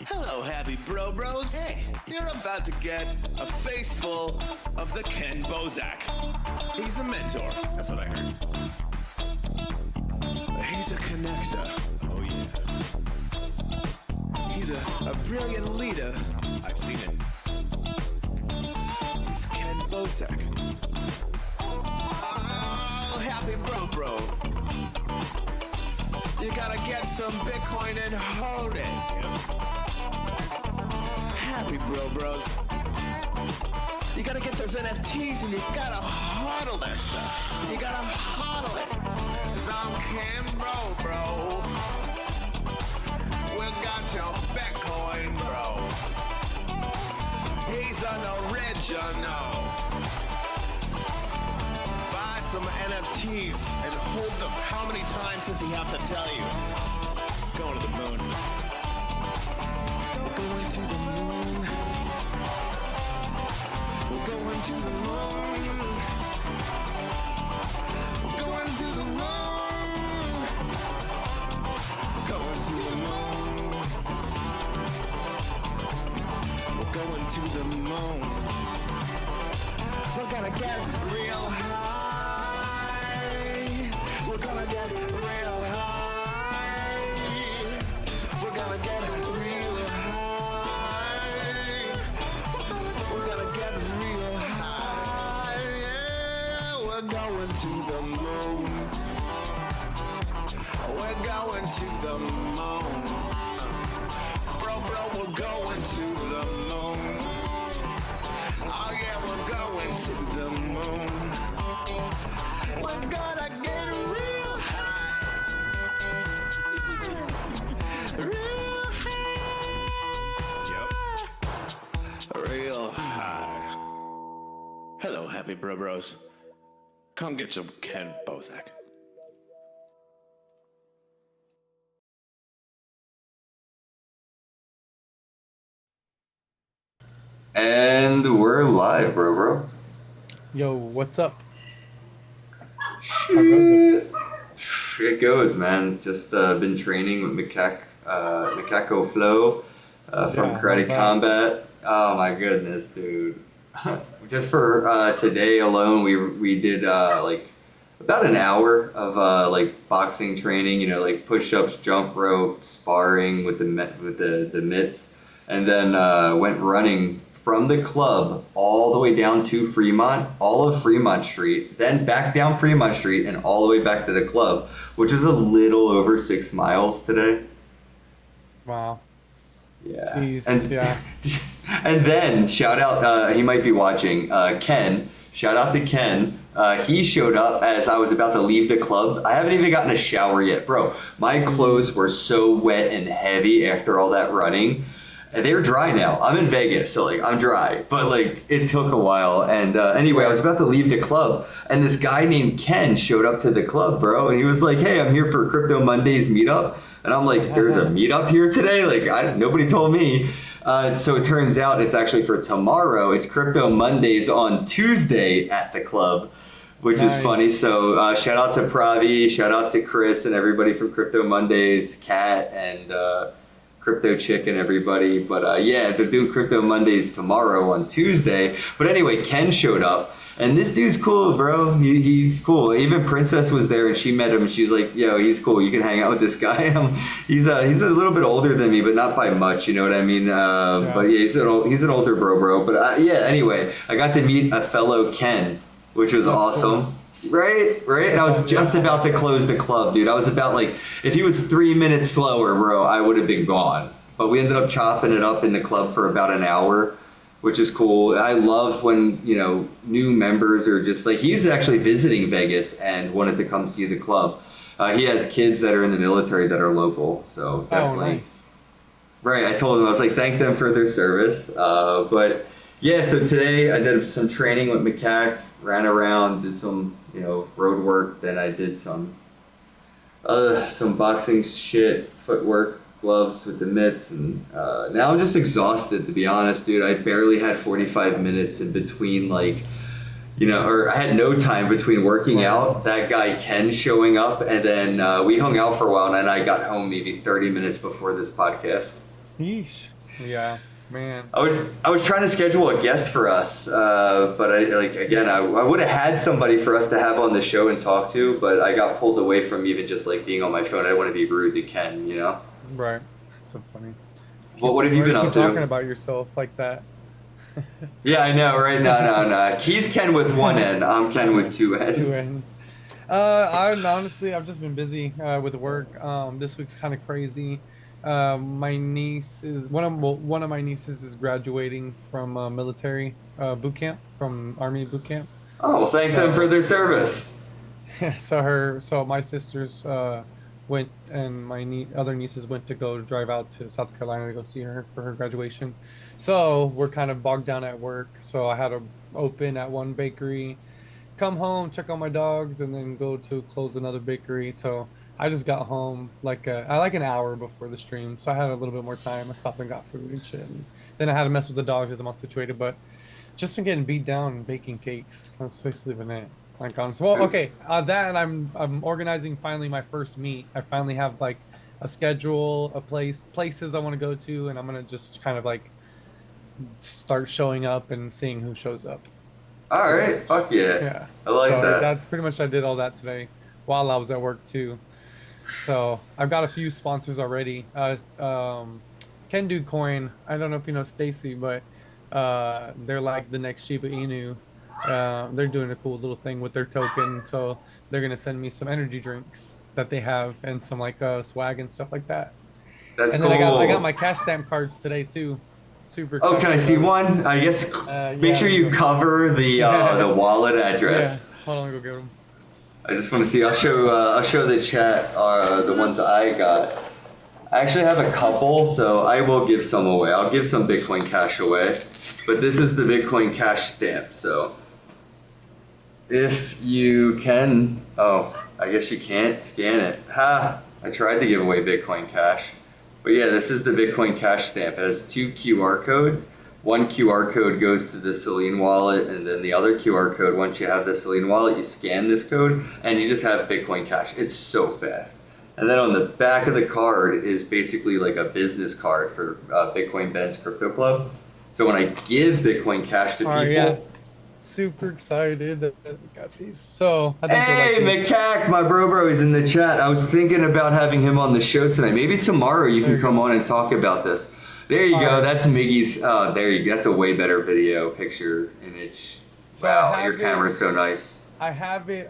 Hello, happy bros. Hey, you're about to get a face full of the Ken Bozak. He's a mentor. That's what I heard. He's a connector. Oh, yeah. He's a brilliant leader. I've seen it. He's Ken Bozak. Oh, happy bro. You gotta get some Bitcoin and hold it. Happy bros. You gotta get those NFTs and you gotta hodl that stuff. You gotta hodl it. 'Cause I'm Ken bro. We got your Bitcoin, bro. He's an original. Buy some NFTs and hold them. How many times does he have to tell you? Going to the moon. Going to the moon. We're going to the moon. We're going to the moon. We're going to the moon. We're going to the moon. We're gonna get real high. We're gonna get real high. We're gonna get real high. We're gonna get real high. Yeah, we're going to the moon. We're going to the moon. Bro, we're going to the moon. Oh yeah, we're going to the moon. We're gonna get real high. Real high. Yep. Real high. Hello, happy bros. Come get some Ken Bozak. And we're live, bro. Yo, what's up? Shit. It goes, man. Just been training with Macaco Flow from Karate Combat. Oh my goodness, dude. Just for today alone, we did like about an hour of like boxing training. You know, like push-ups, jump rope, sparring with the mitts, and then went running from the club all the way down to Fremont, all of Fremont Street, then back down Fremont Street and all the way back to the club, which is a little over 6 miles today. Wow. Yeah. Jeez, and, yeah. And then shout out, he might be watching, Ken. Shout out to Ken. He showed up as I was about to leave the club. I haven't even gotten a shower yet, bro. My clothes were so wet and heavy after all that running. And they're dry now. I'm in Vegas, so like I'm dry, but like it took a while. And anyway, I was about to leave the club, and this guy named Ken showed up to the club, bro. And he was like, "Hey, I'm here for Crypto Mondays meetup." And I'm like, "There's a meetup here today?" Like nobody told me. So it turns out it's actually for tomorrow. It's Crypto Mondays on Tuesday at the club, which is funny. So shout out to Pravi, shout out to Chris and everybody from Crypto Mondays, Kat and Crypto Chick and everybody. But yeah, they're doing Crypto Mondays tomorrow on Tuesday. But anyway, Ken showed up. And this dude's cool, bro. He's cool. Even Princess was there, and she met him, and she's like, "Yo, he's cool. You can hang out with this guy." He's a little bit older than me, but not by much. You know what I mean? But yeah, he's an older bro. But yeah, anyway, I got to meet a fellow Ken, which was awesome. Cool. Right. And I was just about to close the club, dude. I was about like, if he was 3 minutes slower, bro, I would have been gone. But we ended up chopping it up in the club for about an hour, which is cool. I love when, you know, new members are just like, he's actually visiting Vegas and wanted to come see the club. He has kids that are in the military that are local, so definitely. Oh, nice. Right, I told him, I was like, thank them for their service. But yeah, so today I did some training with Macaque, ran around, did some, you know, road work. Then I did some boxing shit, footwork, gloves with the mitts, and now I'm just exhausted, to be honest, dude. I barely had 45 minutes in between, like, you know, or I had no time between working out, that guy Ken showing up, and then we hung out for a while, and then I got home maybe 30 minutes before this podcast. Yeesh. Yeah, man. I was trying to schedule a guest for us, but I would have had somebody for us to have on the show and talk to, but I got pulled away from even just like being on my phone. I didn't want to be rude to Ken, you know. Right. That's so funny. What have you been up Keep to? talking about yourself like that. Yeah, I know, right? No. He's Ken with one N. I'm Ken with two N's. Two ends. I've just been busy with work. This week's kind of crazy. My niece is one of my nieces is graduating from military boot camp, from Army boot camp. Oh, well, thank them for their service. So my sisters went, and my other nieces went to go drive out to South Carolina to go see her for her graduation. So we're kind of bogged down at work. So I had to open at one bakery, come home, check on my dogs, and then go to close another bakery. So I just got home like an hour before the stream, so I had a little bit more time. I stopped and got food and shit. And then I had to mess with the dogs, get them all situated. But just been getting beat down and baking cakes. That's basically been it. Like honestly, well, okay, that, and I'm organizing finally my first meet. I finally have like a schedule, places I want to go to, and I'm gonna just kind of like start showing up and seeing who shows up. All right, fuck yeah. Yeah, I like so that. that's pretty much, I did all that today while I was at work too. So I've got a few sponsors already. Can Do Coin. I don't know if you know Stacy, but they're like the next Shiba Inu. They're doing a cool little thing with their token, so they're gonna send me some energy drinks that they have and some like swag and stuff like that. That's And cool. then I got my cash stamp cards today too. Super. Oh, excited can I for see those. one? I guess Yeah, make sure you cover the wallet address. Yeah. Hold on, go get them. I just want to see. I'll show the chat the ones I got. I actually have a couple, so I will give some away. I'll give some Bitcoin Cash away, but this is the Bitcoin Cash stamp. So if you can, I guess you can't scan it. Ha! I tried to give away Bitcoin Cash, but yeah, this is the Bitcoin Cash stamp. It has two QR codes. One QR code goes to the Celine wallet, and then the other QR code, once you have the Celine wallet, you scan this code, and you just have Bitcoin Cash. It's so fast. And then on the back of the card is basically like a business card for Bitcoin Ben's Crypto Club. So when I give Bitcoin Cash to people... Yeah. Super excited that we got these. So I think Hey, they're like Macaque, my bro is in the chat. I was thinking about having him on the show tonight. Maybe tomorrow you can come on and talk about this. There you go. That's Miggy's. There you go. That's a way better video, picture, image. So I Wow, have your camera's so nice. I have it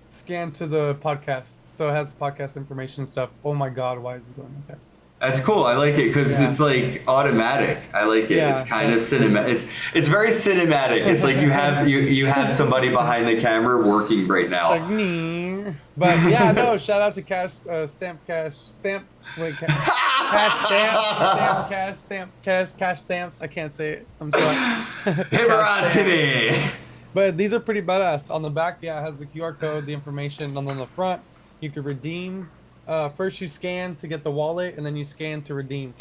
scanned to the podcast, so it has podcast information and stuff. Oh my god, why is it going like that? That's cool. I like it because Yeah. it's like automatic. I like it. Yeah. It's kind of cinematic. It's very cinematic. It's like you have somebody behind the camera working right now. It's like me. But yeah, no. Shout out to Cash Cash Stamps. I can't say it. I'm sorry. Hit her on Timmy. But these are pretty badass. On the back, yeah, it has the QR code, the information. And on the front, you can redeem. First you scan to get the wallet, and then you scan to redeem.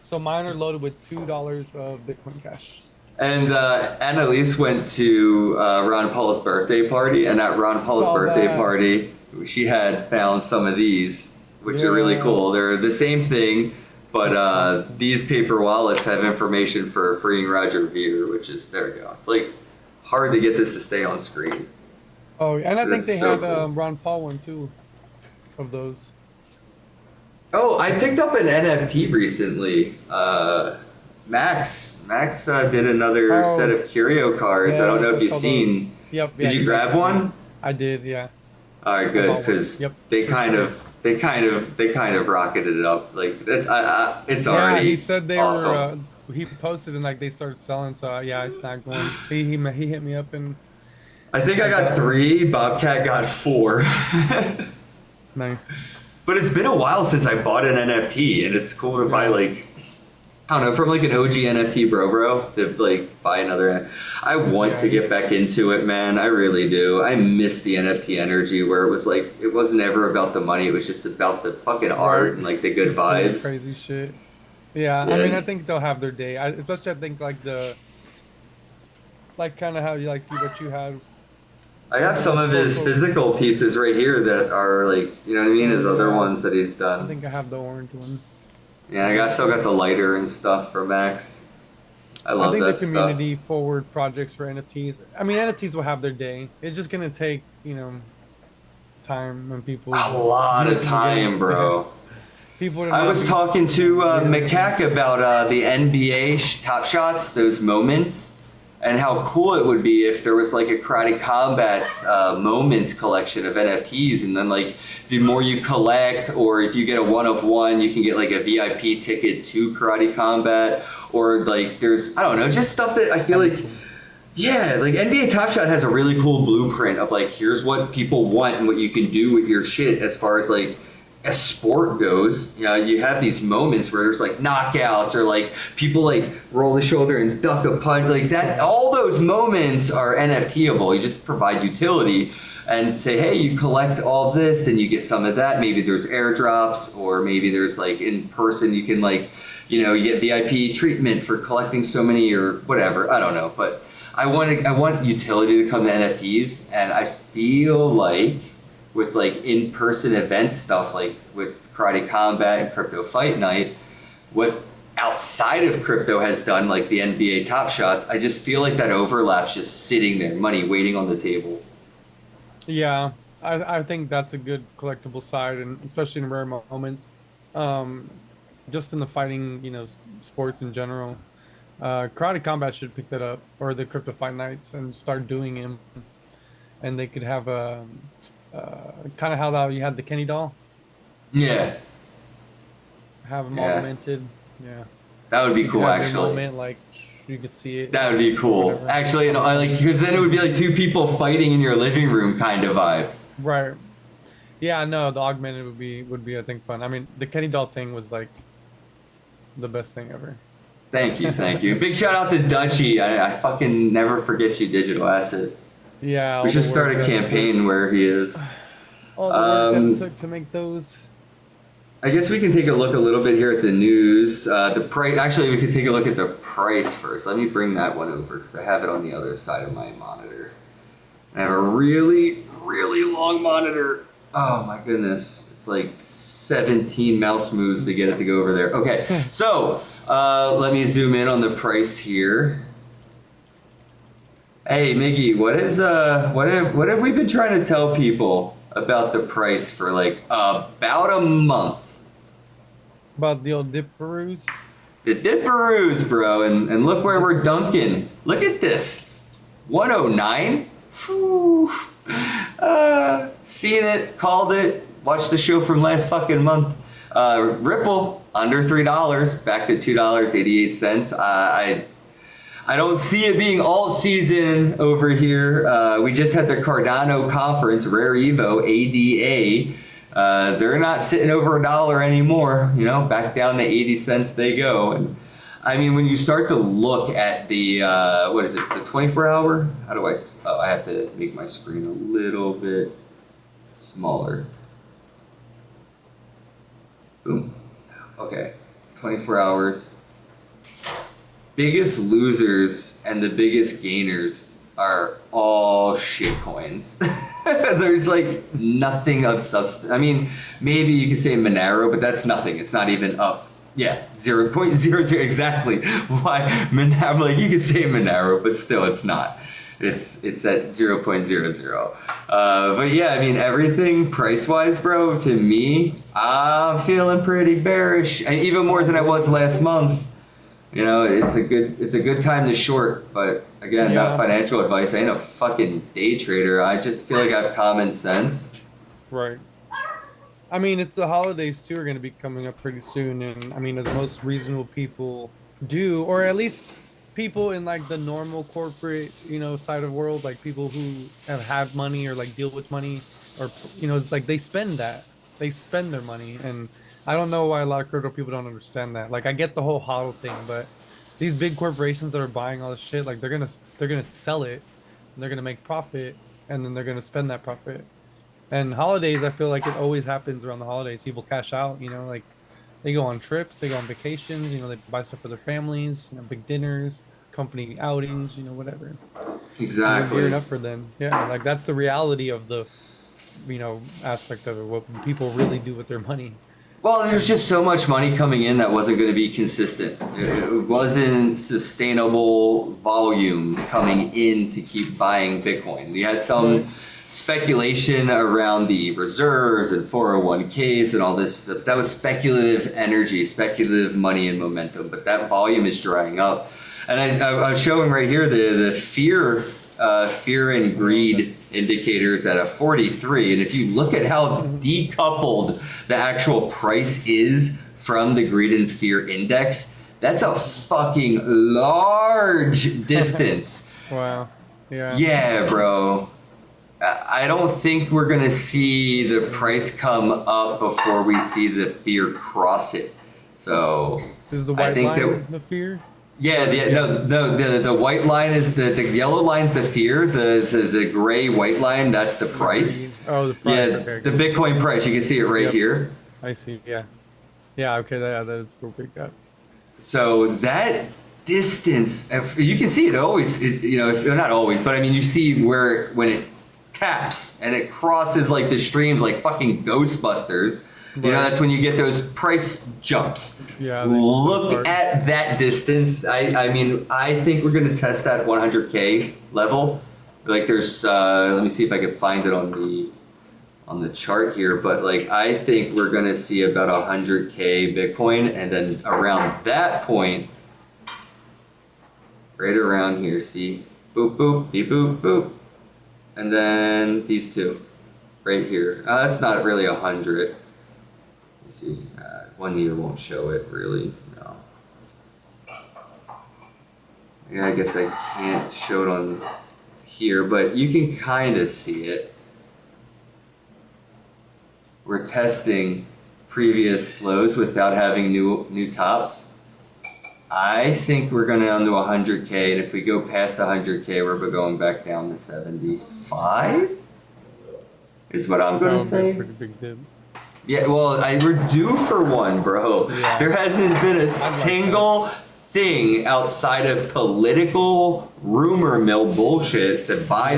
So mine are loaded with $2 of Bitcoin Cash. And Annalise went to Ron Paul's birthday party, and at Ron Paul's Saw birthday that. party, she had found some of these, which are really Yeah. cool. They're the same thing, but That's awesome. these paper wallets have information for freeing Roger Ver, which is, there we go. It's like hard to get this to stay on screen. Oh, and I think That's they so had cool. Ron Paul one too, of those. Oh, I picked up an NFT recently. Max did another Oh. set of curio cards. I don't know if Yes, I you've saw those. seen. Yep. Did you grab one? I did, yeah. All right, good, bought one. because Yep, they for kind sure. of rocketed it up. Like it's Yeah, already. he said they awesome. were. He posted and like they started selling, so yeah, I snagged one. He hit me up and I think I got 3. Bobcat got 4. nice. But it's been a while since I bought an NFT, and it's cool to buy like, I don't know, from like an OG NFT bro to like buy another. I want Yeah, to get it's- back into it, man. I really do. I miss the NFT energy where it was like it wasn't ever about the money. It was just about the fucking art and like the good Just doing vibes. Crazy shit. Yeah, Yeah. I mean, I think they'll have their day. Especially, I think like kind of how what you had. I have some of his So- physical pieces right here that are like, you know what I mean, his other Yeah. ones that he's I done. think I have the orange one. Yeah, still got the lighter and stuff for Max. I I love think that the stuff. community forward projects for NFTs. I mean, NFTs will have their day. It's just gonna take, time and A people's lot of juicing to get time, it. bro. People to I not was be, talking to really. Macaque about the NBA Top Shots, those moments, and how cool it would be if there was like a Karate Combat's moments collection of NFTs, and then like the more you collect, or if you get a one of one, you can get like a VIP ticket to Karate Combat, or like there's I don't know, just stuff that I feel like. Yeah, like NBA Top Shot has a really cool blueprint of like here's what people want and what you can do with your shit as far as like as sport goes. You know, you have these moments where there's like knockouts or like people like roll the shoulder and duck a punch like that. All those moments are NFTable. You just provide utility and say, hey, you collect all this, then you get some of that. Maybe there's airdrops, or maybe there's like in person you can like, you get VIP treatment for collecting so many or whatever. I don't know, but I want utility to come to NFTs, and I feel like with like in-person event stuff, like with Karate Combat and Crypto Fight Night, what outside of crypto has done, like the NBA Top Shots, I just feel like that overlap's just sitting there, money waiting on the table. Yeah, I think that's a good collectible side, and especially in rare moments. Um, just in the fighting, sports in general. Karate Combat should pick that up, or the Crypto Fight Nights, and start doing them. And they could have a kind of how that you had the Kenny doll, Yeah, have them yeah, augmented. Yeah, that would so be you could cool have their actually. moment, like you could see it, That would be cool. whatever. Actually, I like because then it would be like two people fighting in your living room kind of vibes. Right. Yeah, no, the augmented would be I think fun. I mean, the Kenny doll thing was like the best thing ever. Thank you, thank you. Big shout out to Dutchy. I fucking never forget you, Digital Asset. Yeah, We all should the start work a that it campaign where he is. took, all the work that it Um, took to make those. I guess we can take a look a little bit here at the news. The price. Actually, we could take a look at the price first. Let me bring that one over because I have it on the other side of my monitor. I have a really, really long monitor. Oh my goodness. It's like 17 mouse moves to get it to go over there. Okay, so let me zoom in on the price here. Hey Miggy, what have we been trying to tell people about the price for like about a month? About the old Dipperoos. The Dipperoos, bro, and look where we're dunking. Look at this, 109. Whew. Seen it, called it, watched the show from last fucking month. Ripple under $3, back to $2.88. I don't see it being alt season over here. We just had the Cardano conference, Rare Evo, ADA. They're not sitting over $1 anymore. Back down to 80 cents they go. And I mean, when you start to look at the, what is it, the 24-hour? I have to make my screen a little bit smaller. Boom. Okay, 24 hours. Biggest losers and the biggest gainers are all shit coins. There's like nothing of substance. I mean, maybe you could say Monero, but that's nothing. It's not even up. Yeah, 0.00 exactly. Why Monero? Like you could say Monero, but still, it's not. It's at 0.00. But yeah, I mean everything price wise, bro. To me, I'm feeling pretty bearish, and even more than I was last month. It's a good time to short, but again, Yeah. not financial advice. I ain't a fucking day trader. I just feel like I have common sense. Right. I mean, it's the holidays too are going to be coming up pretty soon, and I mean, as most reasonable people do, or at least people in like the normal corporate, side of the world, like people who have had money or like deal with money, or it's like they spend their money, and I don't know why a lot of crypto people don't understand that. Like, I get the whole hodl thing, but these big corporations that are buying all this shit, like they're gonna sell it, and they're gonna make profit, and then they're gonna spend that profit. And holidays, I feel like it always happens around the holidays. People cash out, like they go on trips, they go on vacations, they buy stuff for their families, big dinners, company outings, whatever. They're Exactly. gearing up for them. Yeah, like that's the reality of the, aspect of it. What people really do with their money. Well, there's just so much money coming in that wasn't going to be consistent. It wasn't sustainable volume coming in to keep buying Bitcoin. We had some speculation around the reserves and 401ks and all this stuff. That was speculative energy, speculative money and momentum, but that volume is drying up. And I'm showing right here the fear and greed indicators at a 43, and if you look at how decoupled the actual price is from the greed and fear index, that's a fucking large distance. Wow. Yeah. Yeah, bro. I don't think we're gonna see the price come up before we see the fear cross it. So Is the I white think line that the fear? yeah, the white line is the yellow line's the fear, the gray white line, that's the price. Oh, the price. Yeah, Okay. the Bitcoin price, you can see it right Yep. here. I see. Yeah. Yeah. Okay. That is real big. Up. So that distance, you can see it always, not always, but I mean, you see where when it taps and it crosses like the streams like fucking Ghostbusters. You know, Right. that's when you get those price jumps. Yeah, they Look start. at that distance. I mean, I think we're gonna test that 100K level. Like, there's, let me see if I can find it on the chart here. But like, I think we're gonna see about 100K Bitcoin, and then around that point, right around here, see, boop boop, beep boop boop, and then these two, right here. That's not really 100. See, 1 year won't show it really. No. Yeah, I guess I can't show it on here, but you can kind of see it. We're testing previous lows without having new tops. I think we're gonna under 100K, and if we go past 100K, we're going back down to 75. Is what I'm gonna That would be a say. pretty big dip. Yeah, well, we're due for one, bro. Yeah. There hasn't been a single thing outside of political rumor mill bullshit to buy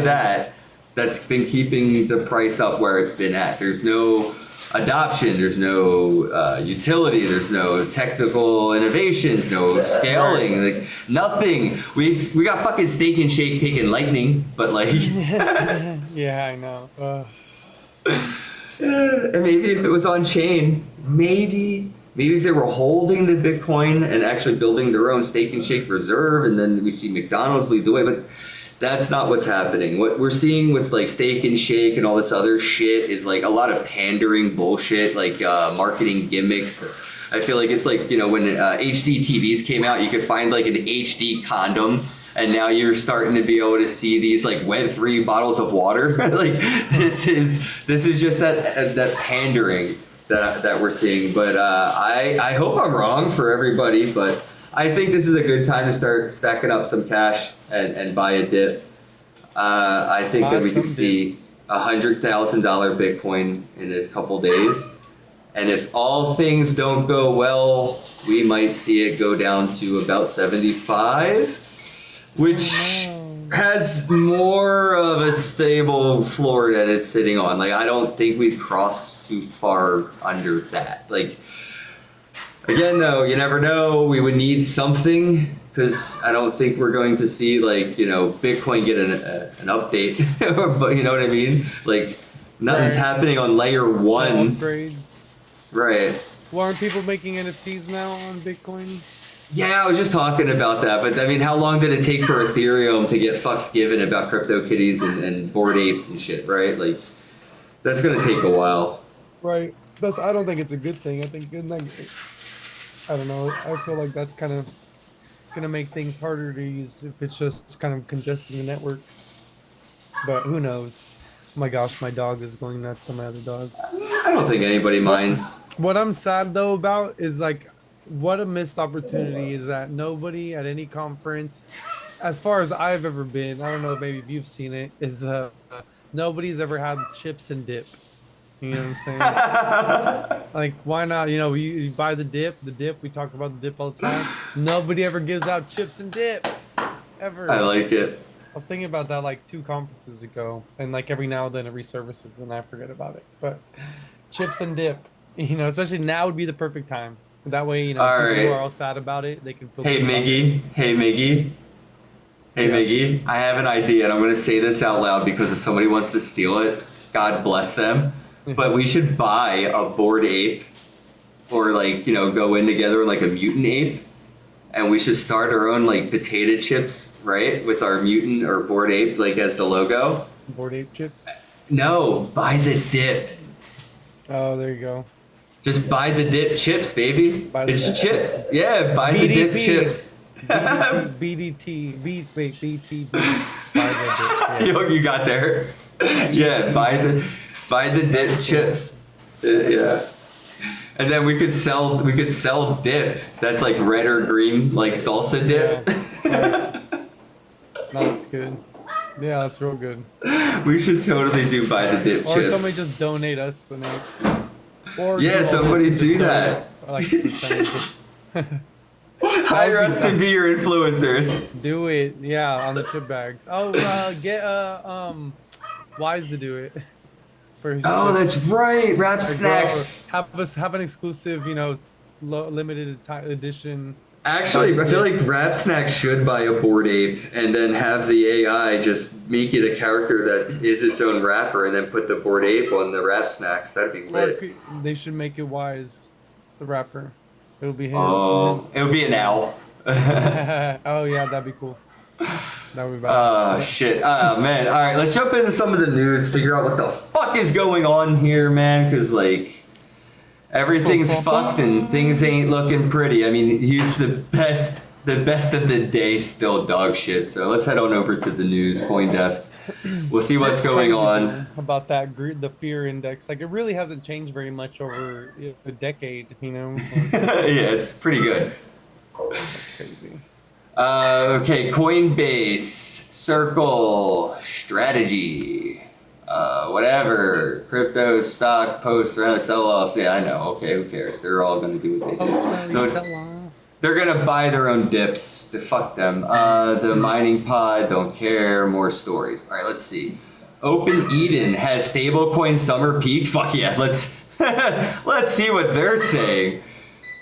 that's been keeping the price up where it's been at. There's no adoption, there's no utility, there's no technical innovations, no scaling, like nothing. We got fucking Steak and Shake taking lightning, but like. Yeah, I know. And maybe if it was on chain, maybe if they were holding the Bitcoin and actually building their own Steak and Shake reserve, and then we see McDonald's lead the way, but that's not what's happening. What we're seeing with like Steak and Shake and all this other shit is like a lot of pandering bullshit, like marketing gimmicks. I feel like it's like, when HD TVs came out, you could find like an HD condom. And now you're starting to be able to see these like Web3 bottles of water. Like this is just that pandering that we're seeing. But I hope I'm wrong for everybody. But I think this is a good time to start stacking up some cash and buy a dip. I think that we could see $100,000 Bitcoin in a couple days. And if all things don't go well, we might see it go down to about 75. Which has more of a stable floor that it's sitting on. Like, I don't think we'd cross too far under that. Like, again, though, you never know. We would need something, because I don't think we're going to see, like, Bitcoin get an update. But you know what I mean? Like, nothing's happening on layer one. Upgrades. Right. Well, aren't people making NFTs now on Bitcoin? Yeah, I was just talking about that, but I mean, how long did it take for Ethereum to get fucks given about CryptoKitties and Bored Apes and shit, right? Like, that's gonna take a while. Right. I don't think it's a good thing. I think, I don't know. I feel like that's kind of gonna make things harder to use if it's just kind of congesting the network. But who knows? Oh my gosh, my dog is going nuts on my other dog. I don't think anybody minds. What I'm sad though about is like, what a missed opportunity is that nobody at any conference, as far as I've ever been, I don't know, maybe if you've seen it, is nobody's ever had chips and dip. You know what I'm saying? Like, why not? You buy the dip, we talk about the dip all the time. Nobody ever gives out chips and dip. Ever. I like it. I was thinking about that like 2 conferences ago, and like every now and then it resurfaces and I forget about it. But chips and dip. You know, especially now would be the perfect time. That way, you know, All people who right. are all sad about it, they can feel Hey good about it. Miggy, hey Miggy, hey Yeah. Miggy. I have an idea, and I'm gonna say this out loud because if somebody wants to steal it, God bless them. But we should buy a bored ape, or like go in together like a mutant ape, and we should start our own like potato chips, right? With our mutant or bored ape like as the logo. Bored ape chips. No, buy the dip. Oh, there you go. Just buy the dip chips, baby. Buy the It's dip. chips. Yeah, buy the dip BDP. chips. BDT, BTB. Yeah. You got there. Yeah, buy the dip chips. Yeah. And then we could sell dip. That's like red or green, like salsa dip. No, that's good. Yeah, that's real good. We should totally do buy the dip Or chips. somebody just donate us an ape. Or Yeah, all somebody this and do just donate that. us, like, percentage. Hire us to be your influencers. Do it, yeah, on the chip bags. Oh, get Wise to do it. For his Oh, that's right. Wrap or snacks. have an exclusive, you know, limited edition. Actually, I feel like Rap Snacks should buy a bored ape and then have the AI just make it a character that is its own rapper and then put the bored ape on the Rap Snacks. That'd be Or lit. they should make it Wise, the rapper. It'll be his. Oh, it would be an owl. Oh yeah, that'd be cool. That would be bad. Oh, shit. Oh, man. All right, let's jump into some of the news, figure out what the fuck is going on here, man, because, like, everything's fucked and things ain't looking pretty. I mean, here's the best of the day, still dog shit. So let's head on over to the news, CoinDesk. We'll see what's It's going crazy, on. man, about that the fear index. Like it really hasn't changed very much over a decade. You know, like, Yeah, it's pretty good. it's crazy. Okay, Coinbase, Circle, Strategy, whatever, crypto, stock, post, sell off. Yeah, I know. Okay, who cares? They're all gonna do what they do. No, Sell off. they're gonna buy their own dips. To fuck them. The mining pod, don't care. More stories. All right, let's see. Open Eden has stablecoin summer peak. Fuck yeah, let's let's see what they're saying.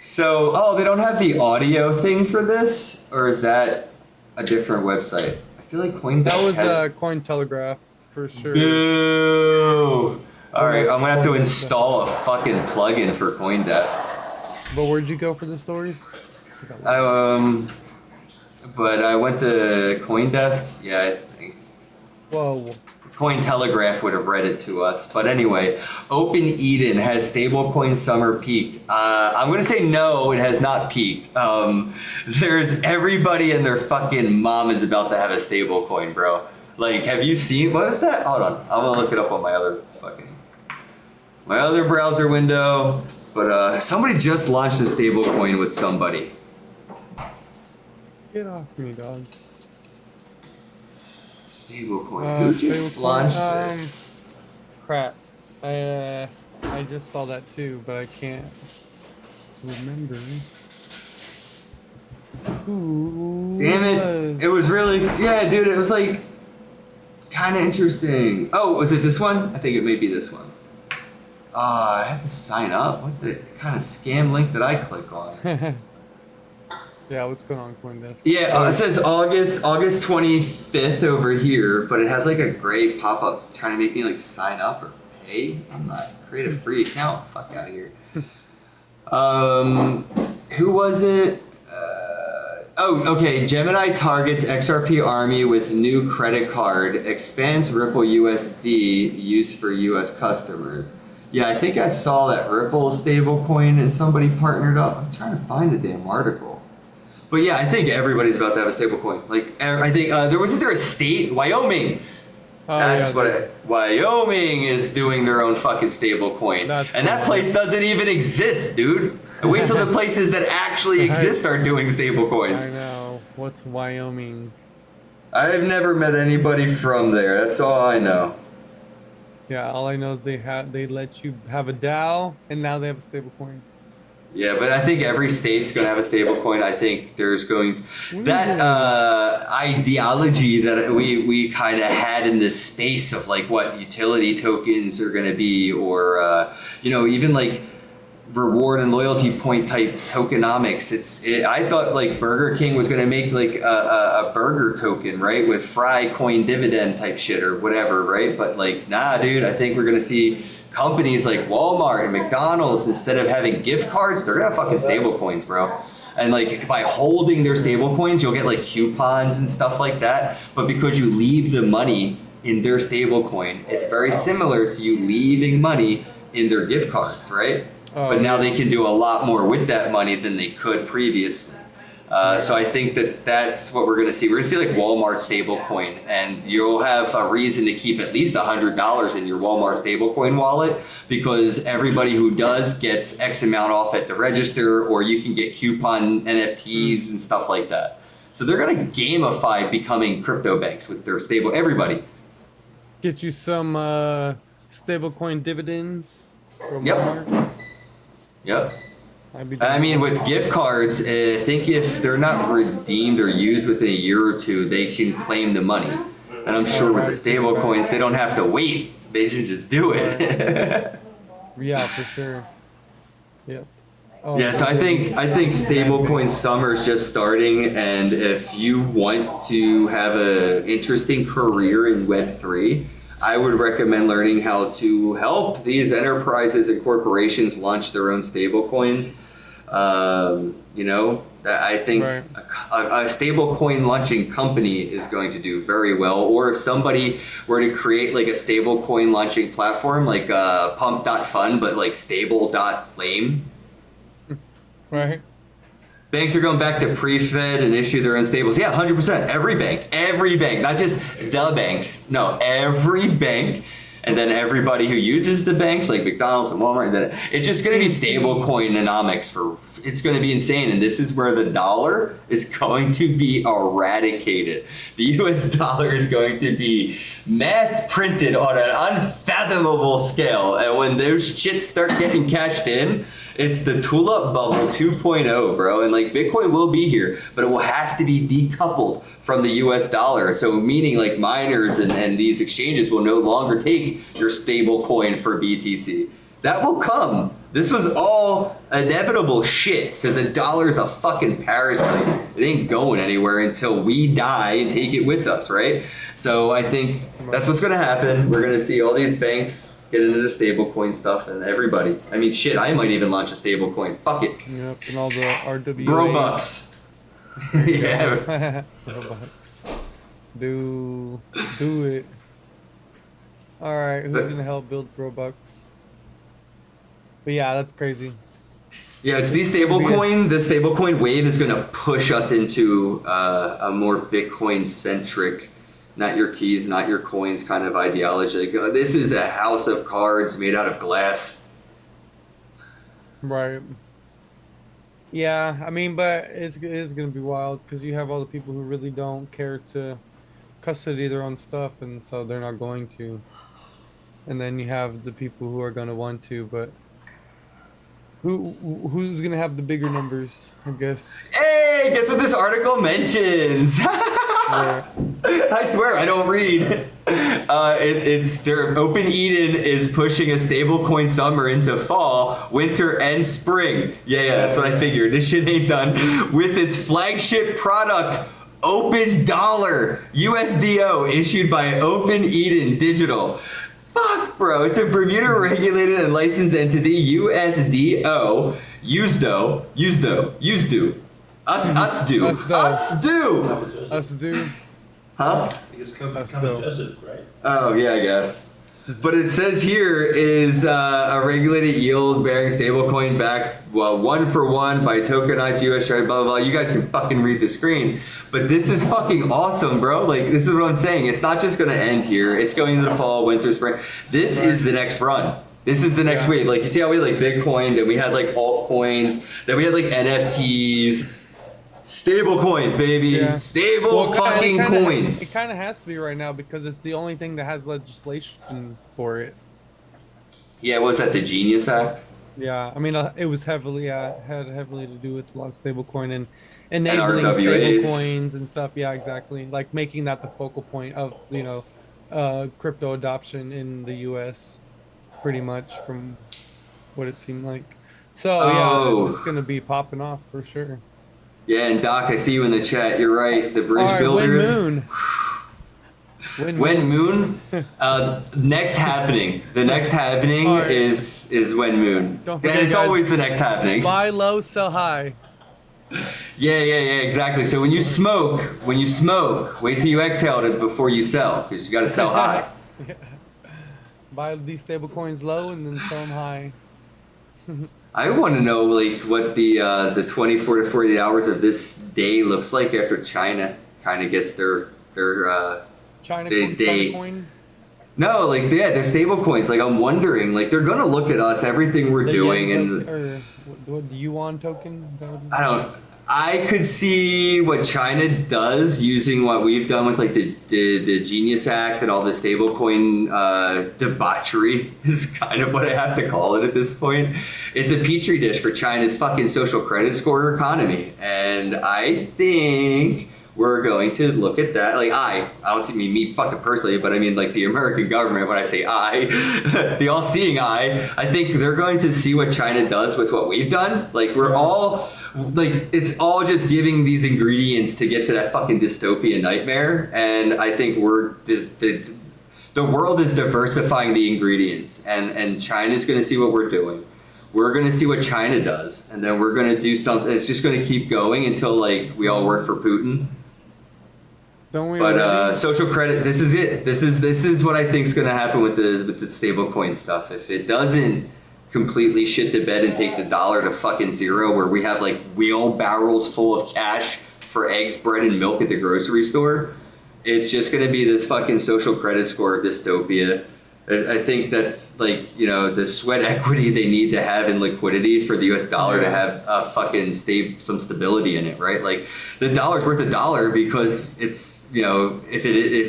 So, oh, they don't have the audio thing for this, or is that a different website? I feel like CoinDesk That was had... Cointelegraph for sure. Boo! All right, I'm gonna have to install a fucking plugin for CoinDesk. But where'd you go for the stories? But I went to CoinDesk. Yeah, I think Whoa. Cointelegraph would have read it to us. But anyway, Open Eden has stablecoin summer peaked. I'm gonna say no, it has not peaked. There's everybody and their fucking mom is about to have a stablecoin, bro. Like, have you seen? What is that? Hold on, I'm gonna look it up on my other browser window. But somebody just launched a stablecoin with somebody. Get off me, dog. Stablecoin. Who just Stablecoin, launched it? Crap. I just saw that too, but I can't remember. Who Damn it. It was really, yeah, dude, it was like kind of interesting. Oh, was it this one? I think it may be this one. I have to sign up. What the kind of scam link did I click on? Yeah, what's going on, CoinDesk? Yeah, it says August 25th over here, but it has like a gray pop-up trying to make me like sign up or pay. I'm not. Create a free account. Fuck out of here. Who was it? Okay. Gemini targets XRP Army with new credit card. Expands Ripple USD use for US customers. Yeah, I think I saw that Ripple stablecoin and somebody partnered up. I'm trying to find the damn article. But yeah, I think everybody's about to have a stablecoin. Like, I think wasn't there a state, Wyoming? That's Wyoming is doing their own fucking stablecoin, and that place doesn't even exist, dude. Wait till the places that actually exist are doing stablecoins. I know. What's Wyoming? I've never met anybody from there. That's all I know. Yeah, all I know is they let you have a DAO, and now they have a stablecoin. Yeah, but I think every state's going to have a stablecoin. I think there's going that ideology that we kind of had in this space of like what utility tokens are going to be, or even like reward and loyalty point type tokenomics. I thought like Burger King was gonna make like a burger token, right, with fry coin dividend type shit or whatever, right? But like, nah, dude, I think we're gonna see companies like Walmart and McDonald's, instead of having gift cards, they're gonna have fucking stable coins, bro. And like by holding their stable coins, you'll get like coupons and stuff like that. But because you leave the money in their stable coin, it's very similar to you leaving money in their gift cards, right? But now they can do a lot more with that money than they could previously. So I think that's what we're going to see. We're going to see like Walmart stablecoin, and you'll have a reason to keep at least $100 in your Walmart stablecoin wallet, because everybody who does gets X amount off at the register, or you can get coupon NFTs and stuff like that. So they're going to gamify becoming crypto banks with their stable. Everybody. Get you some stablecoin dividends from Yep. Walmart. Yep. I'd be I down. mean, with gift cards, I think if they're not redeemed or used within a year or two, they can claim the money. And I'm sure with the stable coins, they don't have to wait. They can just do it. Yeah, for sure. Yep. Oh, Yeah, so I think stablecoin summer is just starting, and if you want to have an interesting career in Web3, I would recommend learning how to help these enterprises and corporations launch their own stablecoins. You know, I think Right. a stablecoin launching company is going to do very well. Or if somebody were to create like a stablecoin launching platform, like pump.fun, but like stable.lame. Right. Banks are going back to pre-Fed and issue their own stables. Yeah, 100%. Every bank, not just the banks. No, every bank. And then everybody who uses the banks, like McDonald's and Walmart, and then it's just going to be stable coinomics it's going to be insane. And this is where the dollar is going to be eradicated. The US dollar is going to be mass printed on an unfathomable scale. And when those shits start getting cashed in, it's the tulip bubble 2.0, bro. And like Bitcoin will be here, but it will have to be decoupled from the US dollar. So meaning like miners and these exchanges will no longer take your stable coin for BTC. That will come. This was all inevitable shit because the dollar is a fucking parasite. It ain't going anywhere until we die and take it with us, right? So I think that's what's going to happen. We're going to see all these banks get into the stablecoin stuff, and everybody. I mean, shit, I might even launch a stablecoin. Fuck it. Yep. And all the RWA. Bro bucks. Yeah. Robux. Do it. All right, who's gonna help build Robux? But yeah, that's crazy. Yeah, it's the stablecoin. The stablecoin wave is going to push us into a more Bitcoin-centric, not your keys, not your coins kind of ideology. Like, this is a house of cards made out of glass. Right. Yeah, I mean, but it is gonna be wild because you have all the people who really don't care to custody their own stuff, and so they're not going to. And then you have the people who are gonna want to, but who's gonna have the bigger numbers? I guess. Hey, guess what this article mentions? Yeah. I swear I don't read. It's their Open Eden is pushing a stablecoin summer into fall, winter, and spring. Yeah, that's what I figured. This shit ain't done. With its flagship product, Open Dollar USDO, issued by Open Eden Digital. Fuck, bro. It's a Bermuda regulated and licensed entity, USDO, USDO. Us do. Us do. Huh? I think it's coming That's dope. Joseph, right? Oh, yeah, I guess. But it says here is a regulated yield bearing stablecoin backed 1-for-1 by tokenized US Treasury, blah, blah, blah. You guys can fucking read the screen. But this is fucking awesome, bro. Like, this is what I'm saying. It's not just going to end here. It's going into the fall, winter, spring. This is the next run. This is the next wave. Like, you see how we had, like, Bitcoin, then we had, like, altcoins, then we had, like, NFTs. Stable coins, baby. Yeah. Stable fucking coins. It kind of has to be right now because it's the only thing that has legislation for it. Yeah, what was that, the Genius Act? Yeah, I mean, it was had heavily to do with a lot of stablecoin and enabling RWAs. stablecoins and stuff. Yeah, exactly. Like making that the focal point of crypto adoption in the U.S. Pretty much from what it seemed like. So Oh. yeah, it's gonna be popping off for sure. Yeah, and Doc, I see you in the chat. You're right. The bridge All right, builders. When Moon. Next happening. The next happening All right. is when Moon. Don't And forget, it's guys, always the next happening. buy low, sell high. Yeah, exactly. So when you smoke, wait till you exhale it before you sell, because you got to sell high. Buy these stable coins low and then sell them high. I want to know like what the 24 to 48 hours of this day looks like after China kind of gets their China they- coin. no, like yeah, their stable coins. Like I'm wondering, like they're gonna look at us, everything we're The doing, yen and token, or what, the yuan token? Is that what I don't. I could see what China does using what we've done with like the Genius Act and all the stablecoin debauchery is kind of what I have to call it at this point. It's a petri dish for China's fucking social credit score economy, and I think we're going to look at that. Like I don't mean me fucking personally, but I mean like the American government. When I say the all-seeing eye, I think they're going to see what China does with what we've done. Like we're all. Like it's all just giving these ingredients to get to that fucking dystopian nightmare, and I think the world is diversifying the ingredients, and China's going to see what we're doing. We're going to see what China does, and then we're going to do something. It's just going to keep going until like we all work for Putin. Don't we? But already? social credit, this is it. This is what I think is going to happen with the stable coin stuff. If it doesn't completely shit the bed and take the dollar to fucking zero, where we have like wheelbarrows full of cash for eggs, bread, and milk at the grocery store, it's just going to be this fucking social credit score dystopia. I think that's like, you know, the sweat equity they need to have in liquidity for the US dollar to have fucking some stability in it, right? Like the dollar's worth $1 because it's, you know, if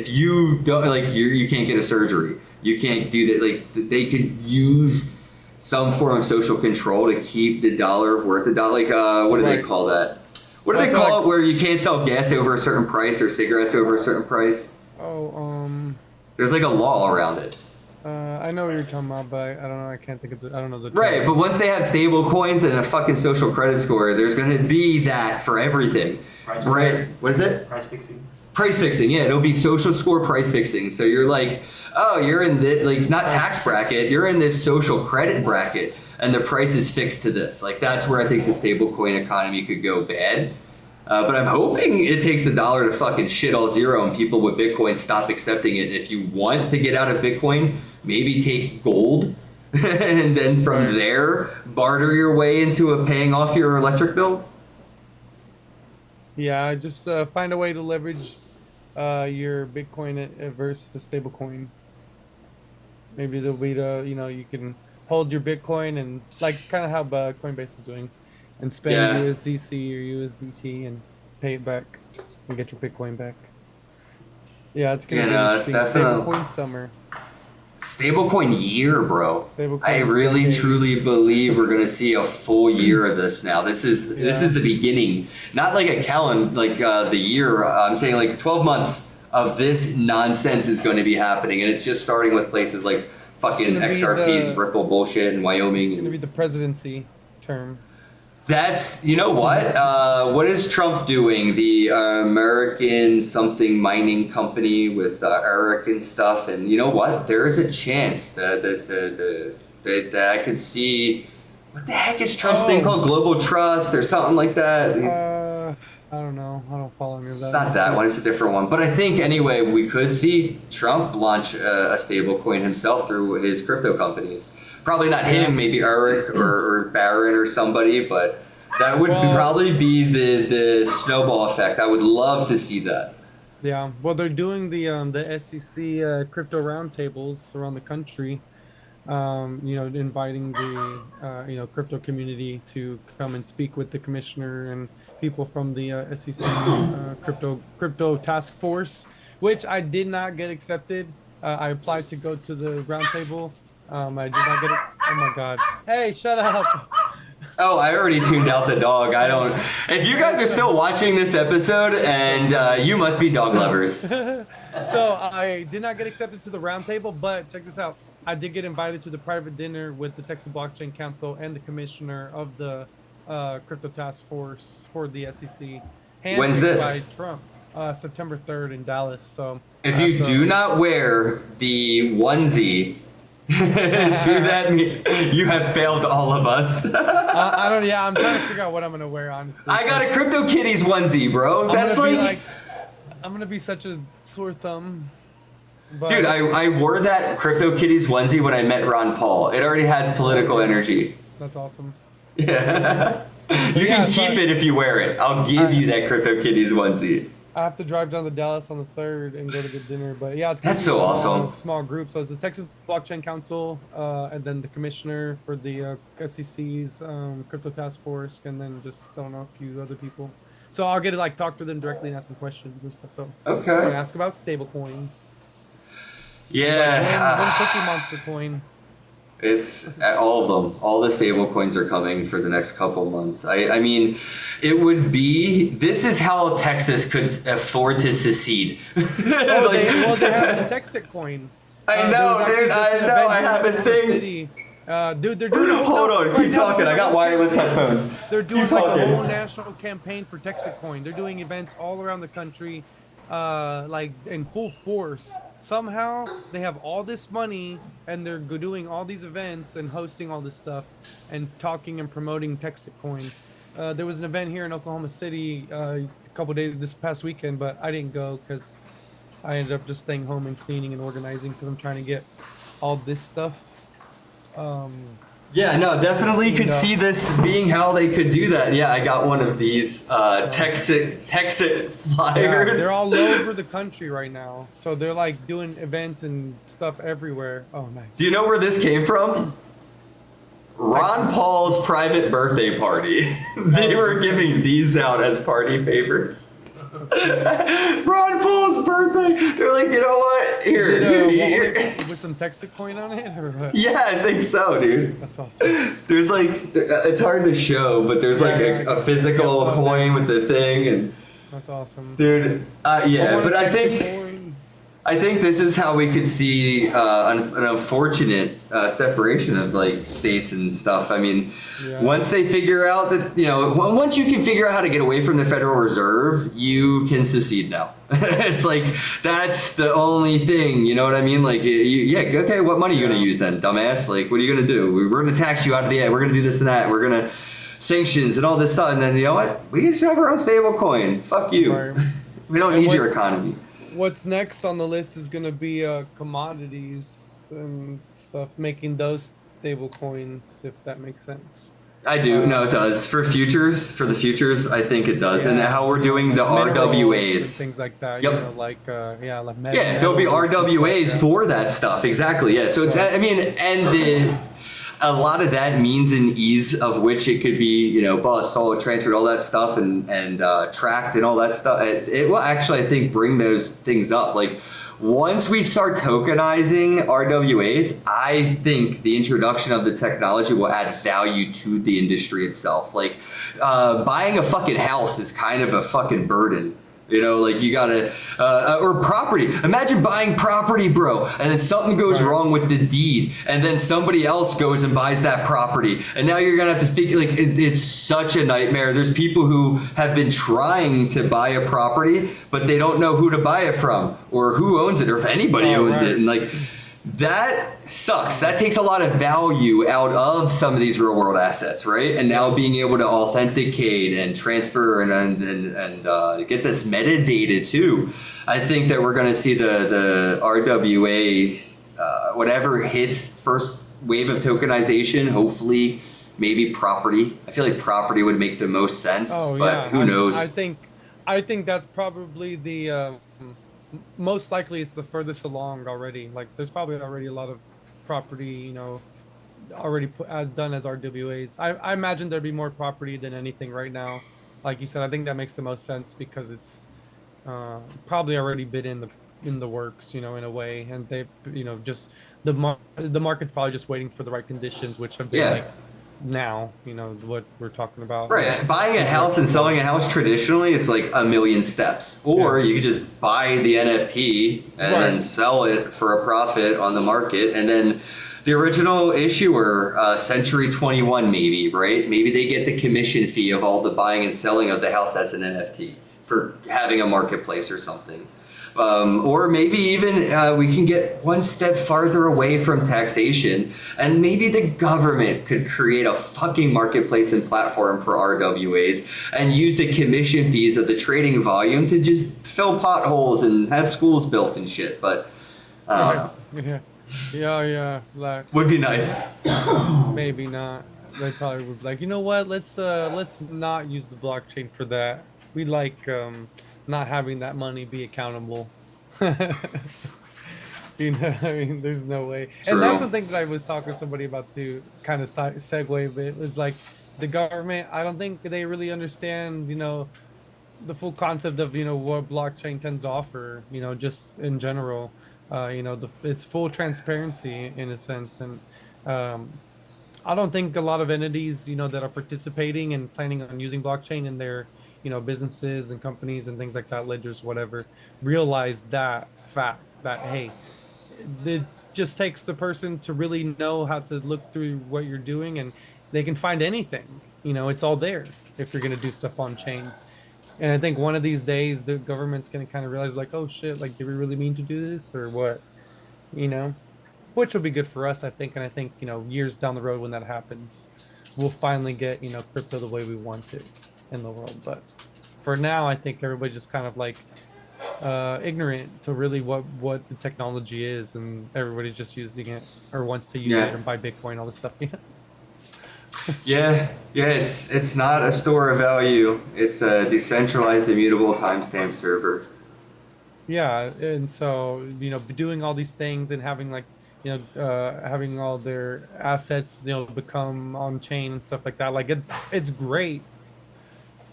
you don't, like you can't get a surgery, you can't do that. Like they could use some form of social control to keep the dollar worth $1. Like what do they call that? What do they call it where you can't sell gas over a certain price or cigarettes over a certain price? There's like a law around it. I know what you're talking about, but I don't know. I can't think of I don't know the term. Right, but once they have stable coins and a fucking social credit score, there's going to be that for everything. Right? What is it? Price fixing. Price fixing, yeah. It'll be social score price fixing. So you're like, oh, you're in this, like, not tax bracket, you're in this social credit bracket, and the price is fixed to this. Like, that's where I think the stable coin economy could go bad. But I'm hoping it takes the dollar to fucking shit all zero and people with Bitcoin stop accepting it. If you want to get out of Bitcoin, maybe take gold and then from there barter your way into paying off your electric bill. Yeah, just find a way to leverage your Bitcoin versus the stable coin. Maybe there'll be you can hold your Bitcoin and like kind of how Coinbase is doing, and spend USDC or USDT and pay it back and get your Bitcoin back. Yeah, it's gonna be interesting. Stablecoin summer. Stablecoin year, bro. Stablecoin I really decade. truly believe we're gonna see a full year of this now. This is the beginning, not like a calendar, like the year. I'm saying like 12 months of this nonsense is going to be happening, and it's just starting with places like fucking XRP's Ripple bullshit in Wyoming. It's gonna be the presidency term. That's, you know what is Trump doing? The American something mining company with Eric and stuff, and you know what? There is a chance that I could see. What the heck is Trump's thing called? Global Trust or something like that? I don't know. I don't follow any of that. It's not that one. It's a different one. But I think anyway, we could see Trump launch a stable coin himself through his crypto companies. Probably not him, maybe Eric or Barron or somebody, but that would probably be the snowball effect. I would love to see that. Yeah, well, they're doing the SEC crypto roundtables around the country. Inviting the crypto community to come and speak with the commissioner and people from the SEC crypto task force, which I did not get accepted. I applied to go to the roundtable. I did not get it. Oh my god! Hey, shut up! Oh, I already tuned out the dog. I don't. If you guys are still watching this episode, and you must be dog lovers. So I did not get accepted to the roundtable, but check this out. I did get invited to the private dinner with the Texas Blockchain Council and the commissioner of the crypto task force for the SEC. When's handpicked this? By Trump, September 3rd in Dallas. So If you do not wear the onesie to that meet, you have failed all of us. I don't. Yeah, I'm trying to figure out what I'm gonna wear. Honestly, I got a CryptoKitties onesie, bro. I'm That's gonna be like, I'm gonna be such a sore thumb. But, dude, I wore that CryptoKitties onesie when I met Ron Paul. It already has political energy. That's awesome. Yeah. You Yeah, can so keep it if you wear it. I'll give you that CryptoKitties onesie. I have to drive down to Dallas on the 3rd and go to the dinner. But yeah, it's gonna That's be a so small, awesome. Small group. So it's the Texas Blockchain Council, and then the commissioner for the SEC's crypto task force, and then just I don't know a few other people. So I'll get to like talk to them directly and ask them questions and stuff. So I'm gonna Okay. ask about stable coins. Yeah. One Cookie Monster coin. It's all of them. All the stable coins are coming for the next couple months. I mean, it would be. This is how Texas could afford to secede. Oh, they have the Texit coin. I There know, was actually dude. just I an know. event I here have in a Kansas thing. City. Dude, they're doing. Hold on, right keep now, talking. I got they're- wireless headphones. They're doing Keep like talking. a whole national campaign for Texas Coin. They're doing events all around the country, like in full force. Somehow they have all this money and they're doing all these events and hosting all this stuff and talking and promoting Texas Coin. There was an event here in Oklahoma City a couple days this past weekend, but I didn't go because I ended up just staying home and cleaning and organizing because I'm trying to get all this stuff. Yeah, no, definitely could No. see this being how they could do that. Yeah, I got one of these Texit flyers. Yeah, they're all over the country right now. So they're like doing events and stuff everywhere. Oh, nice. Do you know where this came from? Ron Paul's private birthday party. They were giving these out as party favors. Ron Paul's birthday. They're like, you know what? Here, Is it, here. with some Texas coin on it? Or what? Yeah, I think so, dude. That's awesome. There's like, it's hard to show, but there's like a physical Yeah. coin with the thing, and That's awesome. dude, yeah. want But a I Texas think. coin. I think this is how we could see an unfortunate separation of like states and stuff. I mean, Yeah. once they figure out that, you know, once you can figure out how to get away from the Federal Reserve, you can secede now. It's like, that's the only thing, you know what I mean? Like, yeah, okay, what money are you going to use then, dumbass? Like, what are you going to do? We're going to tax you out of the air. We're going to do this and that. We're going to sanctions and all this stuff. And then, you know what? We just have our own stable coin. Fuck you. Right. We don't And need your what's- economy. What's next on the list is going to be commodities and stuff, making those stable coins, if that makes sense. I do. No, it does. For the futures, I think it does. And Yeah. how we're doing the Minerals and RWAs. things like that. Yep. You know, like like Yeah, there'll be metals and stuff like RWAs that. for that stuff. Exactly. Yeah. So it's, I mean, and a lot of that means an ease of which it could be, you know, bought, sold, transferred, all that stuff, and tracked and all that stuff. It will actually, I think, bring those things up. Like, once we start tokenizing RWAs, I think the introduction of the technology will add value to the industry itself. Like, buying a fucking house is kind of a fucking burden. You know, like you gotta, or property. Imagine buying property, bro, and then something goes Right. wrong with the deed, and then somebody else goes and buys that property, and now you're gonna have to figure, like, it's such a nightmare. There's people who have been trying to buy a property, but they don't know who to buy it from, or who owns it, or if anybody Oh, owns right. it, and like, that sucks. That takes a lot of value out of some of these real world assets, right? And now being able to authenticate and transfer and get this metadata too. I think that we're going to see the RWA, whatever hits first wave of tokenization, hopefully maybe property. I feel like property would make the most sense, Oh but yeah, who knows? I think that's probably the most likely. It's the furthest along already. Like, there's probably already a lot of property, you know, already put as done as RWAs. I imagine there'd be more property than anything right now. Like you said, I think that makes the most sense because it's probably already been in the works, you know, in a way, and they, you know, just the market's probably just waiting for the right conditions, which have been Yeah. like now, what we're talking about. Right, buying a house and selling a house traditionally is like a million steps. Or Yeah. you could just buy the NFT and then Right. sell it for a profit on the market. And then the original issuer, Century 21 maybe, right? Maybe they get the commission fee of all the buying and selling of the house that's an NFT for having a marketplace or something. Or maybe even we can get one step farther away from taxation, and maybe the government could create a fucking marketplace and platform for RWAs and use the commission fees of the trading volume to just fill potholes and have schools built and shit. But I don't know. Yeah, like Would be nice. maybe not. They probably would be like, you know what? Let's not use the blockchain for that. We like not having that money be accountable. I mean, there's no way. True. And that's the thing that I was talking to somebody about to kind of segue a bit. It's like the government. I don't think they really understand, the full concept of what blockchain tends to offer. Just in general. It's full transparency in a sense, and I don't think a lot of entities, that are participating and planning on using blockchain in their, businesses and companies and things like that, ledgers, whatever, realize that fact that, hey, it just takes the person to really know how to look through what you're doing, and they can find anything. It's all there if you're going to do stuff on chain. And I think one of these days the government's going to kind of realize, like, oh shit, like, do we really mean to do this or what? Which will be good for us, I think. And I think, years down the road when that happens, we'll finally get, crypto the way we want it in the world. But for now, I think everybody's just kind of like ignorant to really what the technology is, and everybody's just using it or wants to use Yeah. it and buy Bitcoin, all this stuff. Yeah, it's not a store of value. It's a decentralized immutable timestamp server. Yeah, and so doing all these things and having like having all their assets become on chain and stuff like that. Like it's great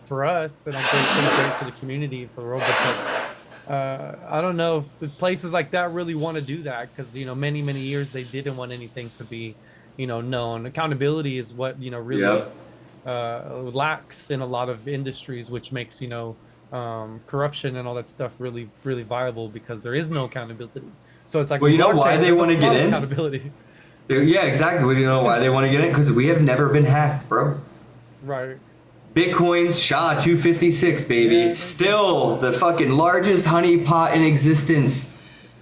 for us, and I think it's great for the community, for the world. But I don't know if places like that really want to do that, because many years they didn't want anything to be known. Accountability is what really Yep. lacks in a lot of industries, which makes corruption and all that stuff really viable, because there is no accountability. So it's like, Well, you know why blockchain, they there's a wanna lot get of in? accountability. Yeah, exactly. Well, you know why they want to get in? Because we have never been hacked, bro. Right. Bitcoin's SHA-256, baby. Yeah. Still the fucking largest honeypot in existence.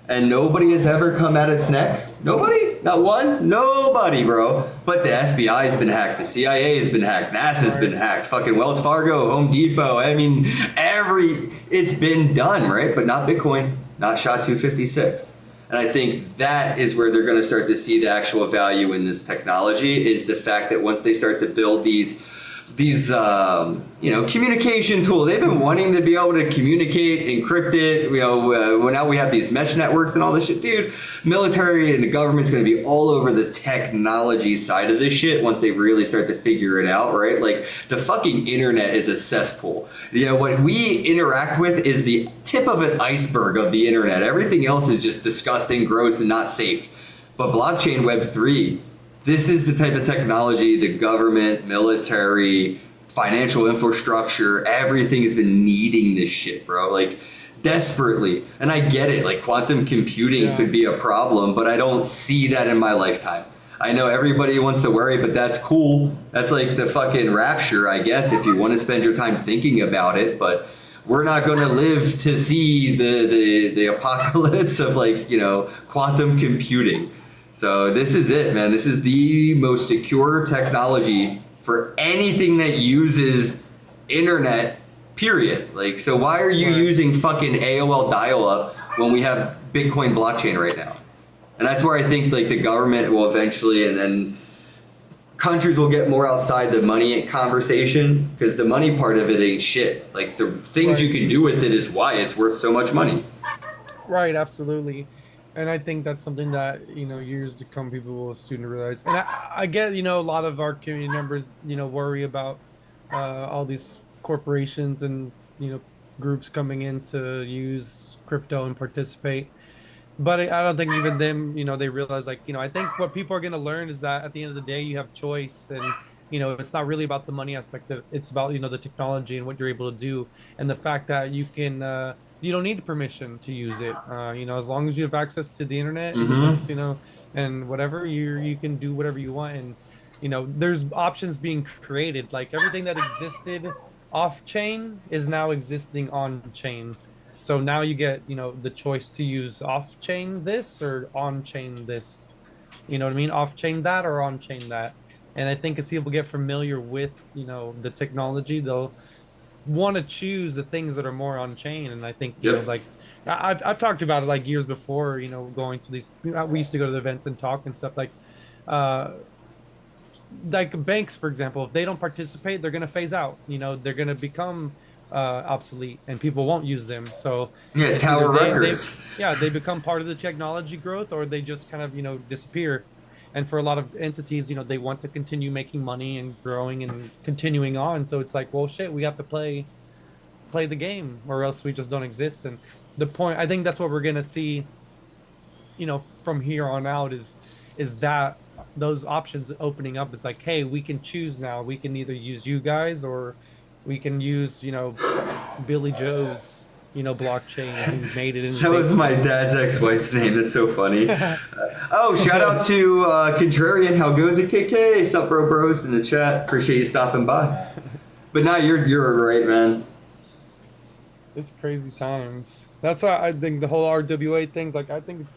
And nobody has ever come at its neck. Nobody? Not one? Nobody, bro. But the FBI has been hacked. The CIA has been hacked. NASA's been hacked. Fucking Wells Fargo, Home Depot. I mean, it's been done, right? But not Bitcoin, not SHA-256. And I think that is where they're going to start to see the actual value in this technology, is the fact that once they start to build these communication tool. They've been wanting to be able to communicate, encrypt it. Now we have these mesh networks and all this shit, dude. Military and the government's going to be all over the technology side of this shit once they really start to figure it out, right? Like, the fucking internet is a cesspool. What we interact with is the tip of an iceberg of the internet. Everything else is just disgusting, gross, and not safe. But blockchain Web3, this is the type of technology the government, military, financial infrastructure, everything has been needing this shit, bro. Like, desperately. And I get it. Like, quantum computing could be a problem, but I don't see that in my lifetime. I know everybody wants to worry, but that's cool. That's like the fucking rapture, I guess, if you want to spend your time thinking about it. But we're not going to live to see the apocalypse of, like, quantum computing. So this is it, man. This is the most secure technology for anything that uses internet, period. Like, so why are you using fucking AOL dial-up when we have Bitcoin blockchain right now? And that's where I think, like, the government will eventually, and then countries will get more outside the money conversation, because the money part of it ain't shit. Like, the things you can do with it is why it's worth so much money. Right, absolutely. And I think that's something that, years to come, people will soon realize. And I get, a lot of our community members, worry about all these corporations and, groups coming in to use crypto and participate. But I don't think even them, they realize, like, I think what people are going to learn is that at the end of the day, you have choice. And You know, it's not really about the money aspect. It's about, you know, the technology and what you're able to do, and the fact that you can. You don't need permission to use it. You know, as long as you have access to the internet, in the sense, Mm-hmm. you know, and whatever you can do whatever you want, and you know, there's options being created. Like everything that existed off chain is now existing on chain. So now you get, you know, the choice to use off chain this or on chain this. You know what I mean? Off chain that or on chain that. And I think as people get familiar with, you know, the technology, they'll want to choose the things that are more on chain. And I think, you know, Yep. like I've talked about it like years before, you know, going to these, we used to go to the events and talk and stuff uh, like banks, for example, if they don't participate, they're going to phase out, you know, they're going to become obsolete and people won't use them. So Yeah, it's Tower either Records. yeah, they become part of the technology growth or they just kind of, you know, disappear. And for a lot of entities, you know, they want to continue making money and growing and continuing on. So it's like, well, shit, we have to play the game or else we just don't exist. And the point, I think that's what we're going to see, you know, from here on out is that those options opening up. It's like, hey, we can choose now. We can either use you guys or we can use, you know, Billy Joe's, you know, blockchain who made it in That was my dad's ex-wife's name. That's so funny. Oh, shout out to Contrarian. How goes it, KK? Sup, bros in the chat. Appreciate you stopping by. But now you're right, man. It's crazy times. That's why I think the whole RWA things, like, I think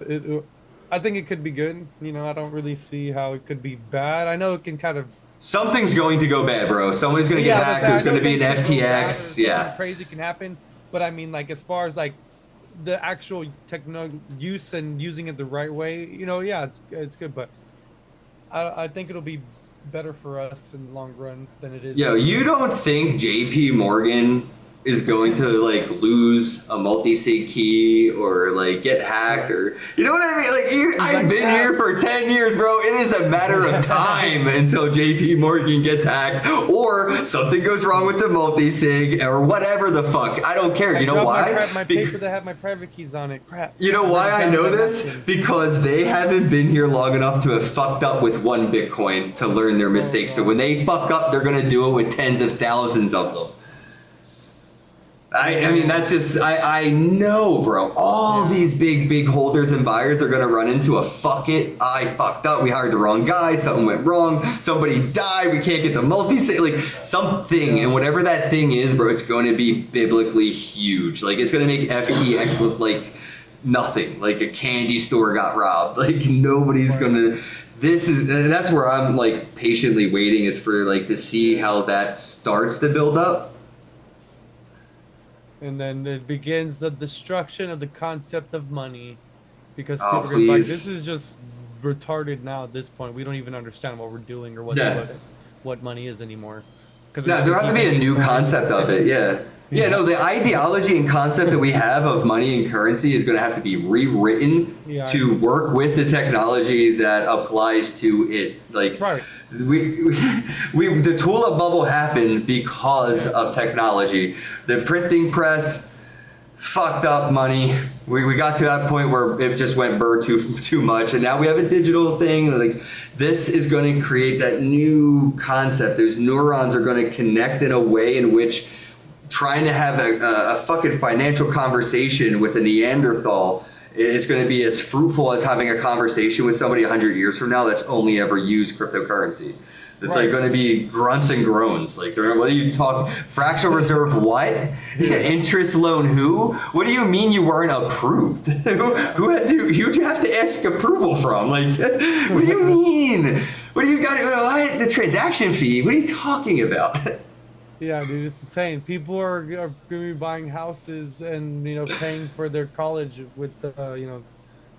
I think it could be good. You know, I don't really see how it could be bad. I know it can kind of. Something's going to go bad, bro. Someone's going to get hacked. There's going to be an FTX. Yeah. Crazy can happen. But I mean, like, as far as like the actual techno use and using it the right way, you know, yeah, it's good. But I think it'll be better for us in the long run than it is. Yo, you don't think JP Morgan is going to like lose a multi-sig key or like get hacked or you know what I mean? Like I've been here for 10 years, bro. It is a matter of time until JP Morgan gets hacked or something goes wrong with the multi-sig or whatever the fuck. I don't care. You know why? My paper that had my private keys on it. Crap. You know why I know this? Because they haven't been here long enough to have fucked up with one Bitcoin to learn their mistakes. So when they fuck up, they're gonna do it with tens of thousands of them. I mean, that's just, I know, bro. All these big holders and buyers are going to run into a fuck it. I fucked up. We hired the wrong guy. Something went wrong. Somebody died. We can't get the multi-sig. Like, something. And whatever that thing is, bro, it's going to be biblically huge. Like, it's going to make FTX look like nothing. Like a candy store got robbed. Like, nobody's going to. That's where I'm, like, patiently waiting is for, like, to see how that starts to build up. And then it begins the destruction of the concept of money, because Oh, people are gonna be like, please. this is just retarded now. At this point, we don't even understand what we're doing or Yeah. what money is anymore. Because Yeah, there have to be a new concept of it. Yeah. Yeah, no, the ideology and concept that we have of money and currency is going to have to be rewritten Yeah, to work with the technology that applies to it. Like, Right. we the tulip bubble happened because of technology. The printing press fucked up money. We got to that point where it just went burr too much, and now we have a digital thing. Like, this is going to create that new concept. Those neurons are going to connect in a way in which trying to have a fucking financial conversation with a Neanderthal is going to be as fruitful as having a conversation with somebody 100 years from now that's only ever used cryptocurrency. It's like going to be grunts and groans. Like, what are you talking? Fractional reserve what? Interest loan who? What do you mean you weren't approved? Who'd you have to ask approval from? Like, what do you mean? What do you got? What? The transaction fee? What are you talking about? Yeah, dude, it's insane. People are gonna be buying houses and, you know, paying for their college with the you know,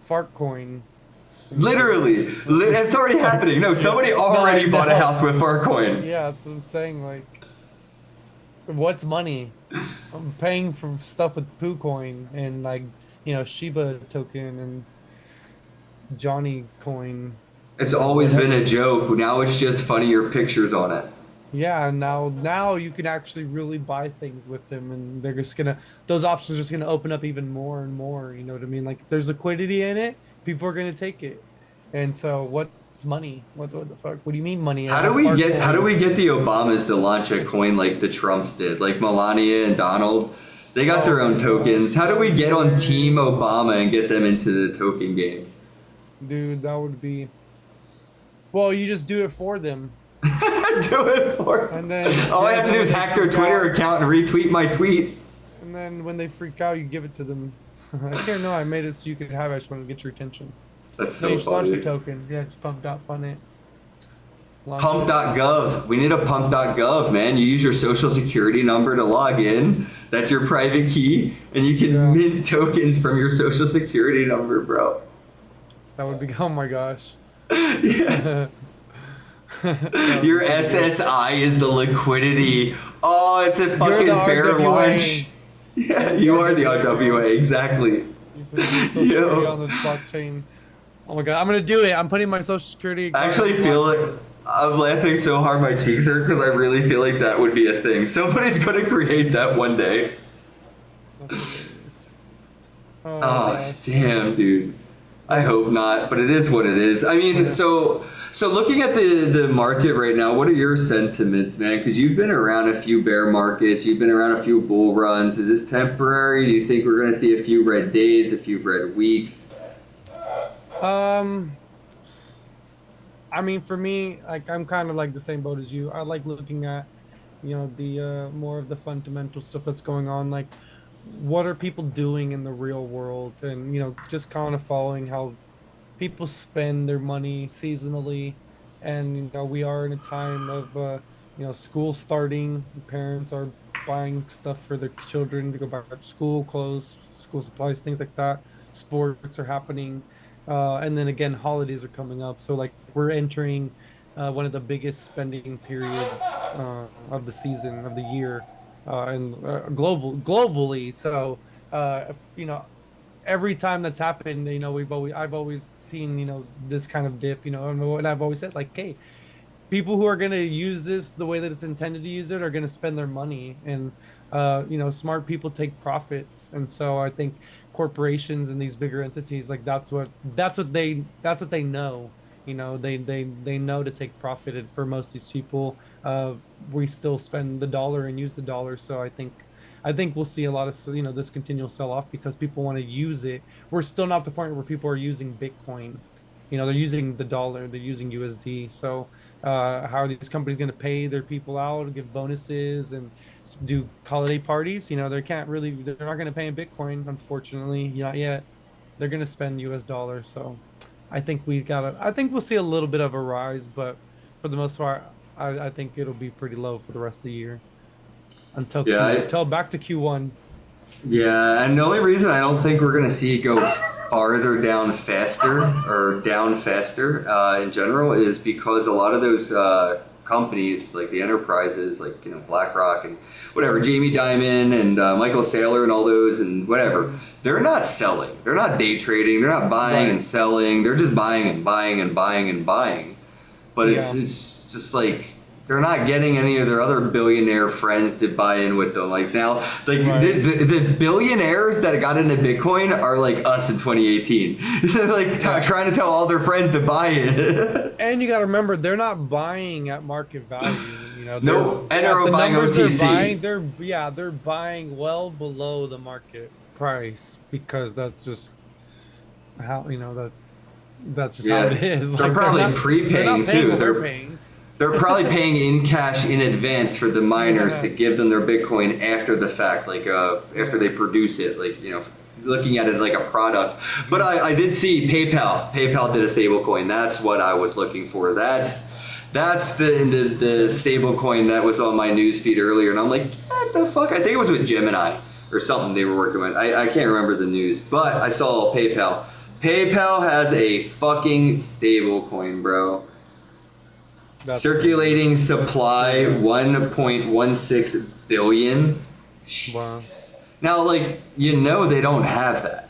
fart coin. Literally, it's already happening. No, somebody already bought a house with Farcoin. Yeah, that's what I'm saying. Like, what's money? I'm paying for stuff with PooCoin and, like, you know, Shiba token and Johnny coin. It's always been a joke. Now it's just funnier pictures on it. Yeah, and now you can actually really buy things with them, and they're just gonna, those options are just gonna open up even more and more. You know what I mean? Like, if there's liquidity in it, people are gonna take it. And so It's money. What the fuck? What do you mean money? How do we get the Obamas to launch a coin like the Trumps did, like Melania and Donald? They got their own tokens. How do we get on Team Obama and get them into the token game? Dude, that would be. Well, you just do it for them. Do it for them. And then All I have to do is hack their Twitter account and retweet my tweet. And then when they freak out, you give it to them. I can't know. I made it so you could have it. I just want to get your attention. That's So so you just launch the funny. token. Yeah, just pump.fun it. Launch it. Pump.gov. We need a pump.gov, man. You use your social security number to log in. That's your private key. And you can Yeah. mint tokens from your social security number, bro. That would be. Oh my gosh. Yeah. Your SSI is the liquidity. Oh, it's a fucking the fair RWA. launch. Yeah, you are the RWA, exactly. You put your social security on the blockchain. Oh my god, I'm gonna do it. I'm putting my social security. I actually feel like I'm laughing so hard my cheeks hurt because I really feel like that would be a thing. Somebody's gonna create that one day. Oh, Oh, gosh. damn, dude. I hope not, but it is what it is. I mean, so looking at the market right now, what are your sentiments, man? Because you've been around a few bear markets, you've been around a few bull runs. Is this temporary? Do you think we're going to see a few red days, a few red weeks? I mean, for me, like I'm kind of like the same boat as you. I like looking at, the more of the fundamental stuff that's going on. Like, what are people doing in the real world, and just kind of following how people spend their money seasonally, and we are in a time of school starting. Parents are buying stuff for their children to go back to school, clothes, school supplies, things like that. Sports are happening. And then again, holidays are coming up. So like we're entering one of the biggest spending periods of the season of the year, and globally. So every time that's happened, I've always seen this kind of dip. And I've always said like, hey, people who are going to use this the way that it's intended to use it are going to spend their money, and smart people take profits. And so I think corporations and these bigger entities, like that's what they know. They know to take profit. And for most of these people, we still spend the dollar and use the dollar. So I think we'll see a lot of this continual sell off because people want to use it. We're still not at the point where people are using Bitcoin. They're using the dollar, they're using USD. So how are these companies going to pay their people out, give bonuses, and do holiday parties? They're not going to pay in Bitcoin, unfortunately, not yet. They're going to spend US dollars. So I think we'll see a little bit of a rise, but for the most part, I think it'll be pretty low for the rest of the year until back to Q1. Yeah, and the only reason I don't think we're going to see it go farther down faster in general is because a lot of those companies, like the enterprises, like BlackRock and whatever, Jamie Dimon and Michael Saylor and all those and whatever, they're not selling. They're not day trading. They're not buying and selling. They're just buying and buying and buying and buying. But it's just like they're not getting any of their other billionaire friends to buy in with them. Like now, the billionaires that got into Bitcoin are like us in 2018. They're trying to tell all their friends to buy it. And you got to remember, they're not buying at market value. No, and they're buying OTC. They're buying well below the market price because that's just how that's just how it is. They're probably prepaying too. They're paying. They're probably paying in cash in advance for the miners to give them their Bitcoin after the fact, like after they produce it, looking at it like a product. But I did see PayPal. PayPal did a stable coin. That's what I was looking for. That's the stable coin that was on my news feed earlier. And I'm like, what the fuck? I think it was with Gemini or something they were working with. I can't remember the news, but I saw PayPal. PayPal has a fucking stable coin, bro. Circulating supply 1.16 billion. Wow. Now, they don't have that.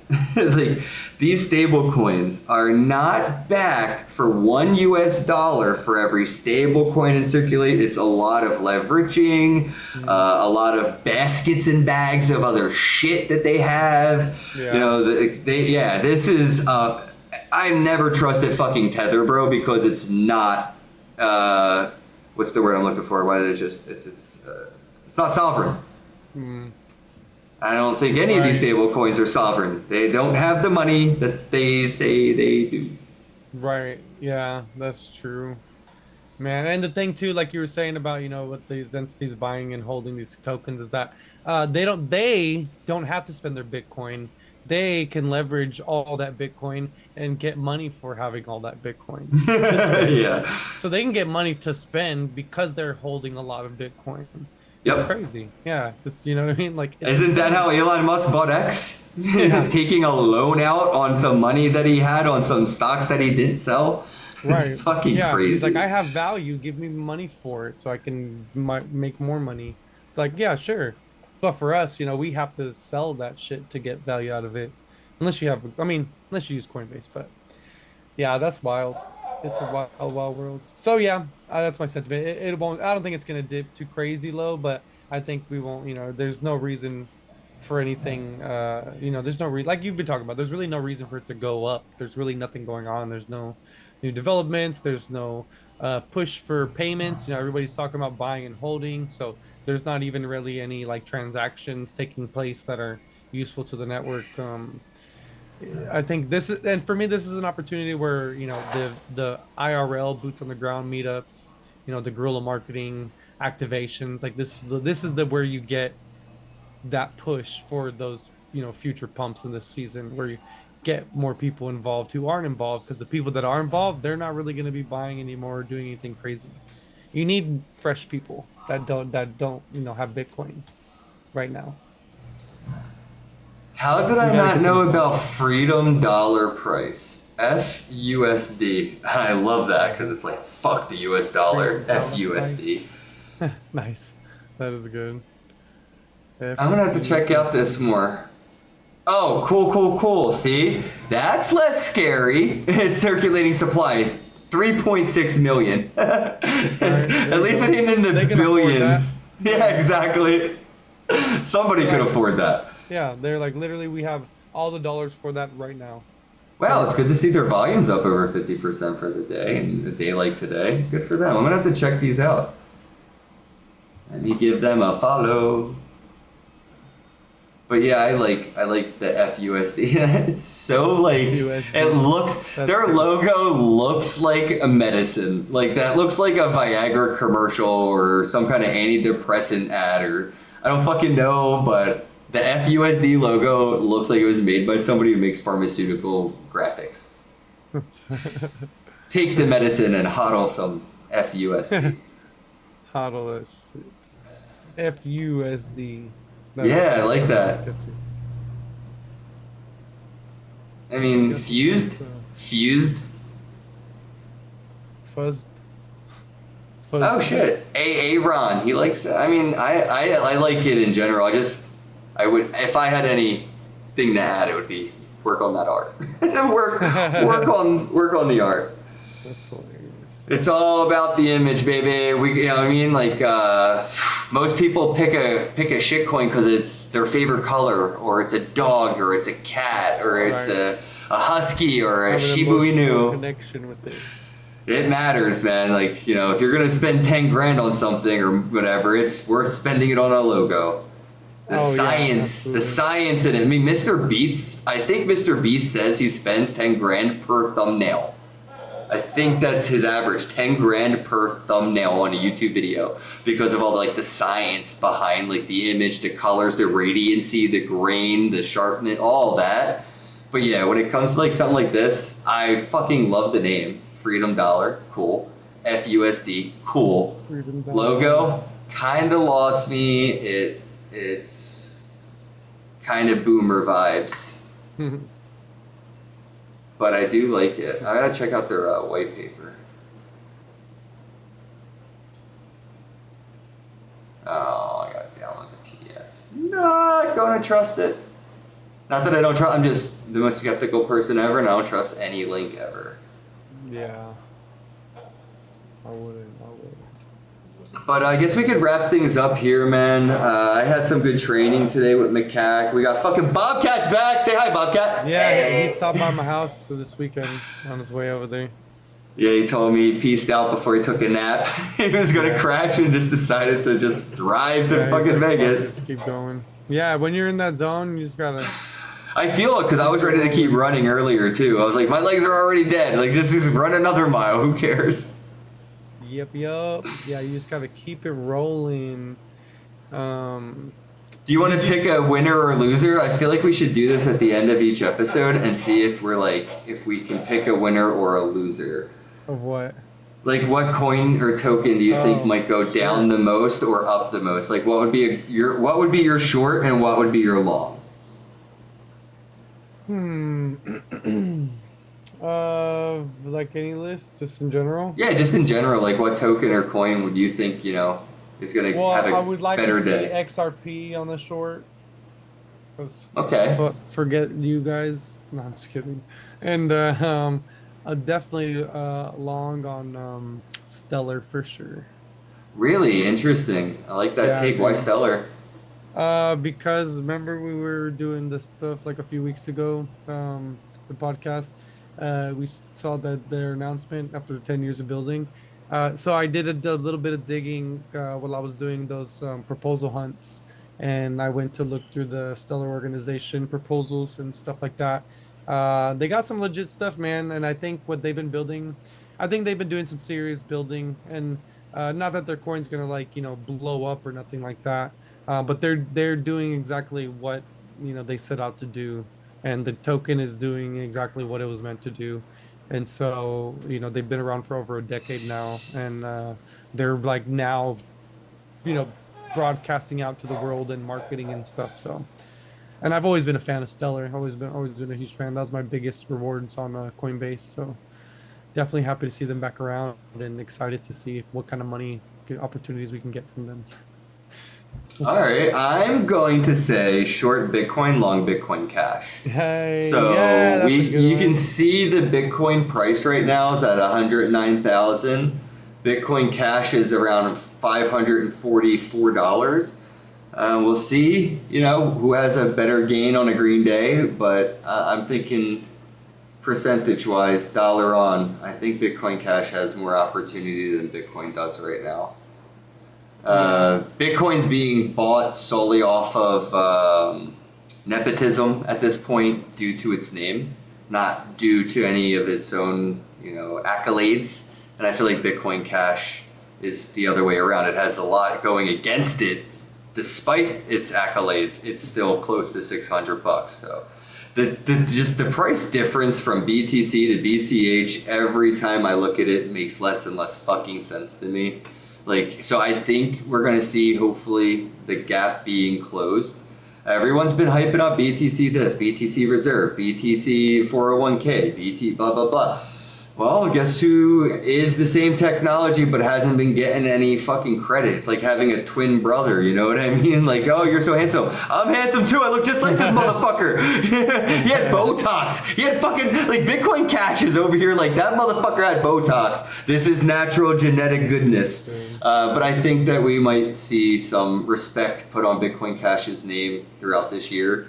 These stable coins are not backed for $1 for every stable coin in circulate. It's a lot of leveraging, a lot of baskets and bags of other shit that they have. Yeah. This is I've never trusted fucking Tether, bro, because it's not. What's the word I'm looking for? Why did it just? It's not sovereign. Mm, I don't think any of these Right. stable coins are sovereign. They don't have the money that they say they do. right. Yeah, that's true. Man, and the thing too, like you were saying about, what these entities buying and holding these tokens is that they don't have to spend their Bitcoin. They can leverage all that Bitcoin and get money for having all that Bitcoin to spend. Yeah. So they can get money to spend because they're holding a lot of Bitcoin. It's Yep. crazy. Yeah, it's you know what I mean? Like it's Isn't that insane. how Elon Musk bought X? Taking a loan out on some money that he had on some stocks that he didn't sell. Right. It's fucking Yeah, crazy. he's like, I have value. Give me money for it so I can make more money. It's like, yeah, sure. But for us, we have to sell that shit to get value out of it. Unless you use Coinbase. But yeah, that's wild. It's a wild world. So yeah, that's my sentiment. It won't. I don't think it's gonna dip too crazy low, but I think we won't. There's no reason for anything. There's no reason. Like you've been talking about, there's really no reason for it to go up. There's really nothing going on. There's no new developments. There's no push for payments. Everybody's talking about buying and holding. So there's not even really any like transactions taking place that are useful to the network. I think and for me, this is an opportunity where the IRL boots on the ground meetups, the guerrilla marketing activations, like this is the where you get that push for those future pumps in this season, where you get more people involved who aren't involved, because the people that are involved, they're not really going to be buying anymore or doing anything crazy. You need fresh people that don't have Bitcoin right now. How did I gotta not get know these- about Freedom Dollar Price? FUSD. I love that because it's like, fuck the US dollar. Freedom Dollar FUSD. Nice, that is good. I'm gonna have to check out this more. Oh, cool. See? That's less scary. It's circulating supply. 3.6 million. At least it ain't in the They can afford billions. Yeah, exactly. Somebody could afford that. Yeah, they're like, literally, we have all the dollars for that right now. Wow, it's good to see their volume's up over 50% for the day, and a day like today. Good for them. I'm gonna have to check these out. Let me give them a follow. But yeah, I like the FUSD. It's so like USD. it looks. That's Their good. logo looks like a medicine. Like that looks like a Viagra commercial or some kind of antidepressant ad, or I don't fucking know. But the FUSD logo looks like it was made by somebody who makes pharmaceutical graphics. Take the medicine and hodl some FUSD. Hodl that shit. FUSD. Yeah, I like that. That's catchy. I mean, Yes, fused. Fuzzed. Oh shit, Ron. He likes. I mean, I like it in general. I would, if I had anything to add, it would be work on that art. work on the art. That's hilarious. It's all about the image, baby. You know what I mean? Like most people pick a shitcoin because it's their favorite color, or it's a dog, or it's a cat, or it's Right. a husky, or a Have an Shiba emotional Inu. connection with it. It matters, man. Like, if you're gonna spend 10 grand on something or whatever, it's worth spending it on a logo. The Oh, yeah, science in it. I mean, Mr. Beast, I think Mr. Beast says he spends 10 grand per thumbnail. I think that's his average, 10 grand per thumbnail on a YouTube video, because of all the science behind like the image, the colors, the radiancy, the grain, the sharpness, all that. But yeah, when it comes to like something like this, I fucking love the name. Freedom Dollar, cool. FUSD, cool. Freedom Dollar. Logo, kinda lost me. It's kind of boomer vibes, but I do like it. I gotta check out their white paper. Oh, I gotta download the PDF. Not gonna trust it. Not that I don't trust. I'm just the most skeptical person ever, and I don't trust any link ever. Yeah. I wouldn't. But I guess we could wrap things up here, man. I had some good training today with Macaque. We got fucking Bobcat's back. Say hi, Bobcat. Yeah, he stopped by my house this weekend on his way over there. Yeah, he told me he peaced out before he took a nap. He was gonna crash and just decided to just drive to Yeah, he's fucking like, Vegas. "Let's keep going." Yeah, when you're in that zone, you just gotta. I feel it because I was ready to keep running earlier too. I was like, my legs are already dead. Like, just run another mile. Who cares? Yep. Yeah, you just gotta keep it rolling. Do you want to Did you pick a winner or loser? I feel like we should do this at the end of each episode and see if we're like, if we can pick a winner or a loser. Of what? Like, what coin or token do you think might go down the most or up the most? Like, what would be what would be your short and what would be your long? Like any list, just in general. Yeah, just in general. Like, what token or coin would you think is gonna Well, have a I would like better to see day? XRP on the short. 'Cause Okay. forget you guys. No, I'm just kidding. And definitely long on Stellar for sure. Really interesting. I like that Yeah, take. Why dude. Stellar? Because remember we were doing this stuff like a few weeks ago, the podcast. We saw that their announcement after 10 years of building. So I did a little bit of digging while I was doing those proposal hunts, and I went to look through the Stellar organization proposals and stuff like that. They got some legit stuff, man, and I think what they've been building, I think they've been doing some serious building, and not that their coin's gonna blow up or nothing like that. But they're doing exactly what they set out to do, and the token is doing exactly what it was meant to do. And so they've been around for over a decade now, and they're like now broadcasting out to the world and marketing and stuff. So, and I've always been a fan of Stellar. Always been a huge fan. That was my biggest rewards on Coinbase. So definitely happy to see them back around and excited to see what kind of money opportunities we can get from them. All right, I'm going to say short Bitcoin, long Bitcoin Cash. Hey, So yeah, that's a good you one. can see the Bitcoin price right now is at 109,000. Bitcoin Cash is around $544. We'll see, who has a better gain on a green day, but I'm thinking percentage-wise, dollar on, I think Bitcoin Cash has more opportunity than Bitcoin does right now. Bitcoin's being bought solely off of nepotism at this point due to its name, not due to any of its own, accolades. And I feel like Bitcoin Cash is the other way around. It has a lot going against it. Despite its accolades, it's still close to $600. So the price difference from BTC to BCH every time I look at it makes less and less fucking sense to me. So I think we're going to see, hopefully, the gap being closed. Everyone's been hyping up BTC this, BTC Reserve, BTC 401k, BT blah, blah, blah. Well, guess who is the same technology but hasn't been getting any fucking credit? It's like having a twin brother, you know what I mean? Like, oh, you're so handsome. I'm handsome too. I look just like this motherfucker. He had Botox. He had fucking, Bitcoin Cash is over here like, that motherfucker had Botox. This is natural genetic goodness. But I think that we might see some respect put on Bitcoin Cash's name throughout this year.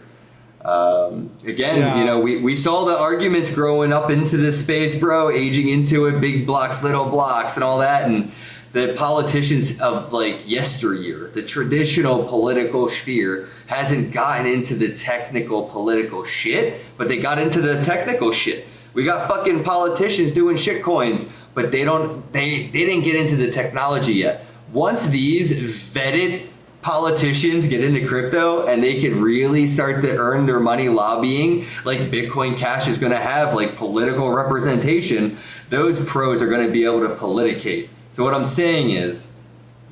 We saw the arguments growing up into this space, bro, aging into it, big blocks, little blocks, and all that. And the politicians of yesteryear, the traditional political sphere, hasn't gotten into the technical political shit, but they got into the technical shit. We got fucking politicians doing shit coins, but they didn't get into the technology yet. Once these vetted politicians get into crypto and they can really start to earn their money lobbying, like Bitcoin Cash is going to have political representation, those pros are going to be able to politicate. So what I'm saying is,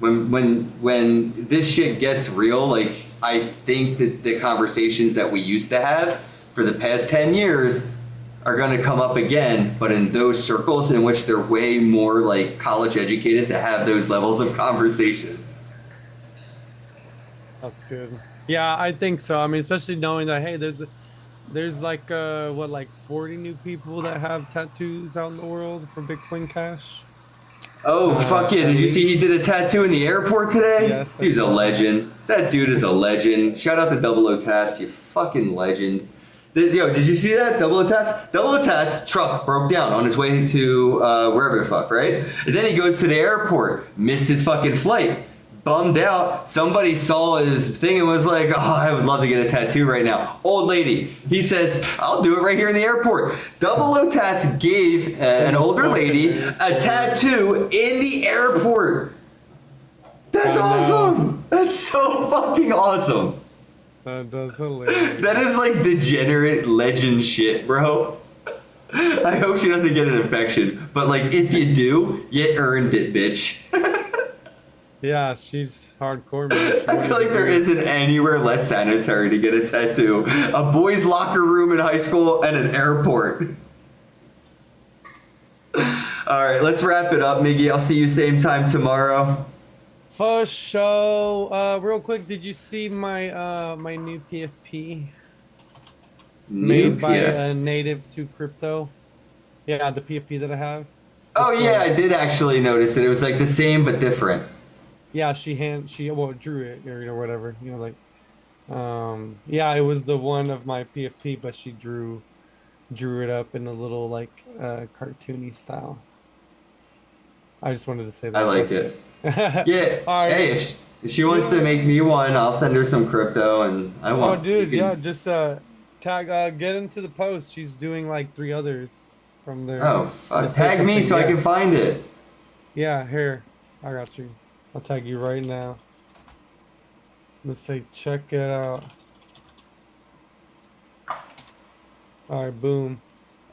when this shit gets real, I think that the conversations that we used to have for the past 10 years are going to come up again, but in those circles in which they're way more college educated to have those levels of conversations. That's good. Yeah, I think so. I mean, especially knowing that, hey, there's 40 new people that have tattoos out in the world for Bitcoin Cash. Oh, fuck yeah. Did you see he did a tattoo in the airport today? Yes, I He's a saw that. legend. That dude is a legend. Shout out to Double O Tats, you fucking legend. Yo, did you see that? Double O Tats? Double O Tats truck broke down on his way to wherever the fuck, right? And then he goes to the airport, missed his fucking flight. Bummed out. Somebody saw his thing and was like, oh, I would love to get a tattoo right now. Old lady. He says, I'll do it right here in the airport. Double O Tats gave an older lady a tattoo in the airport. That's awesome. That's so fucking awesome. That's hilarious. That is like degenerate legend shit, bro. I hope she doesn't get an infection. But like, if you do, you earned it, bitch. Yeah, she's hardcore, man. I feel like there isn't anywhere less sanitary to get a tattoo. A boys' locker room in high school and an airport. All right, let's wrap it up, Miggy. I'll see you same time tomorrow. For show. Real quick, did you see my my new PFP made by a native to crypto? Yeah, the PFP that I have. Oh It's, yeah, I did actually notice it. It was like the same but different. Yeah, she drew it or whatever, you know, like yeah, it was the one of my PFP, but she drew it up in a little like cartoony style. I just wanted to say that. I like That's it. Yeah. All right. Hey, if she wants to make me one, I'll send her some crypto, and I Oh, want. dude, you can- yeah, just tag get into the post. She's doing like 3 others from there. Oh, Just say tag me something, so I yeah. can find it. Yeah, here. I got you. I'll tag you right now. Let's say, check it out. Alright, boom.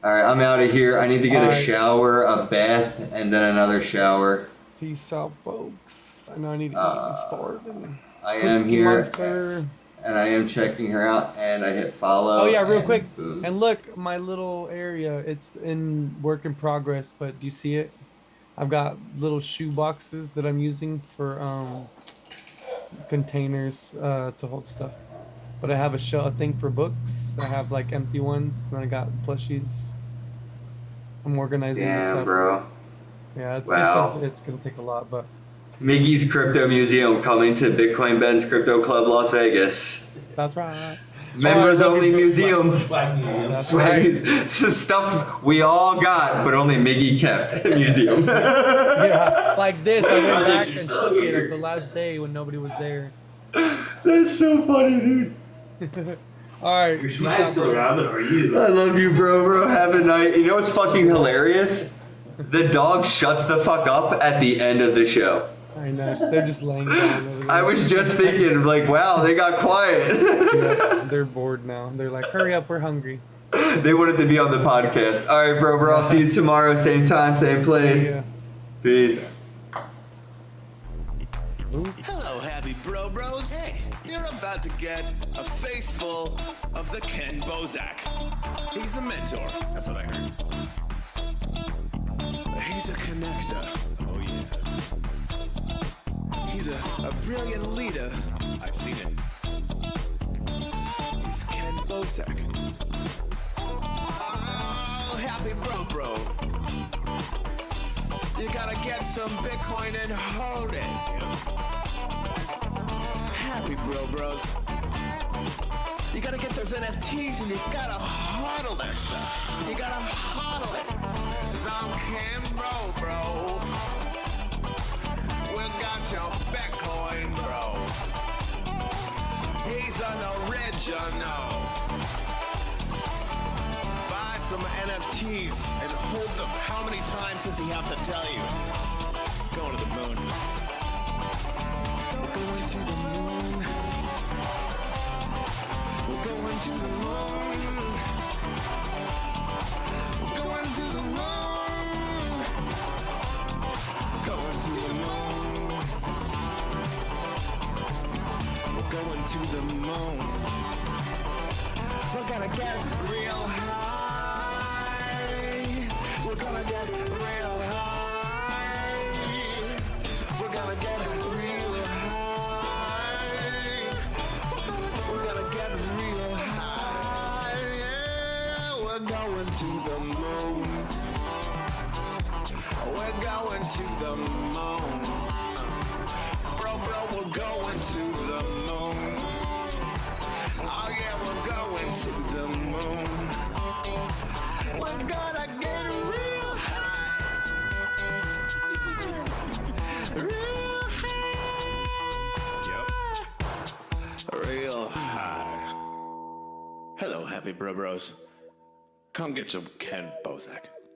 All right, I'm out of here. I need to get a All right. shower, a bath, and then another shower. Peace out, folks. I know I need to eat and starve. And I am Cookie here, Monster. and I am checking her out, and I hit follow. Oh yeah, real and quick. boom. And look, my little area, it's in work in progress, but do you see it? I've got little shoe boxes that I'm using for containers to hold stuff. But I have a thing for books. I have like empty ones, and I got plushies. I'm organizing this Damn, up. bro. Yeah, Wow. it's gonna take a lot, but Miggy's Crypto Museum coming to Bitcoin Ben's Crypto Club Las Vegas. that's right. Members Sorry, only museum. Swag museum. That's Swag. right. It's the stuff we all got, but only Miggy kept. Museum. Yeah, like this. I went Project back you're and still took it here. at the last day when nobody was there. That's so funny, dude. All right. Your peace swag's out, still bro. around, but are you? I love you, bro. Have a night. You know what's fucking hilarious? The dog shuts the fuck up at the end of the show. I know. They're just laying down over there. I was just thinking, like, wow, they got quiet. Yeah, they're bored now. They're like, hurry up, we're hungry. They wanted to be on the podcast. All right, bro. I'll see you tomorrow, same time, same place. Yeah. Peace. Hello, happy bro bros. Hey, you're about to get a face full of the Ken Bozak. He's a mentor. That's what I heard. He's a connector. Oh yeah. He's a brilliant leader. I've seen it. He's Ken Bozak. Oh, happy bro. You gotta get some Bitcoin and hold it. Happy bros. You gotta get those NFTs and you gotta hodl that stuff. You gotta hodl it. 'Cause I'm Ken bro. We got your Bitcoin, bro. He's an original. Buy some NFTs and hold them. How many times does he have to tell you? Going to the moon. We're going to the moon. We're going to the moon. We're going to the moon. Going to the moon. We're going to the moon. We're gonna get real high. We're gonna get real high. We're gonna get real high. We're gonna get real high. Yeah, we're going to the moon. We're going to the moon. Bro, we're going to the moon. Oh yeah, we're going to the moon. We're gonna get real high. Real high. Yep. Real high. Hello, happy bros. Come get some Ken Bozak.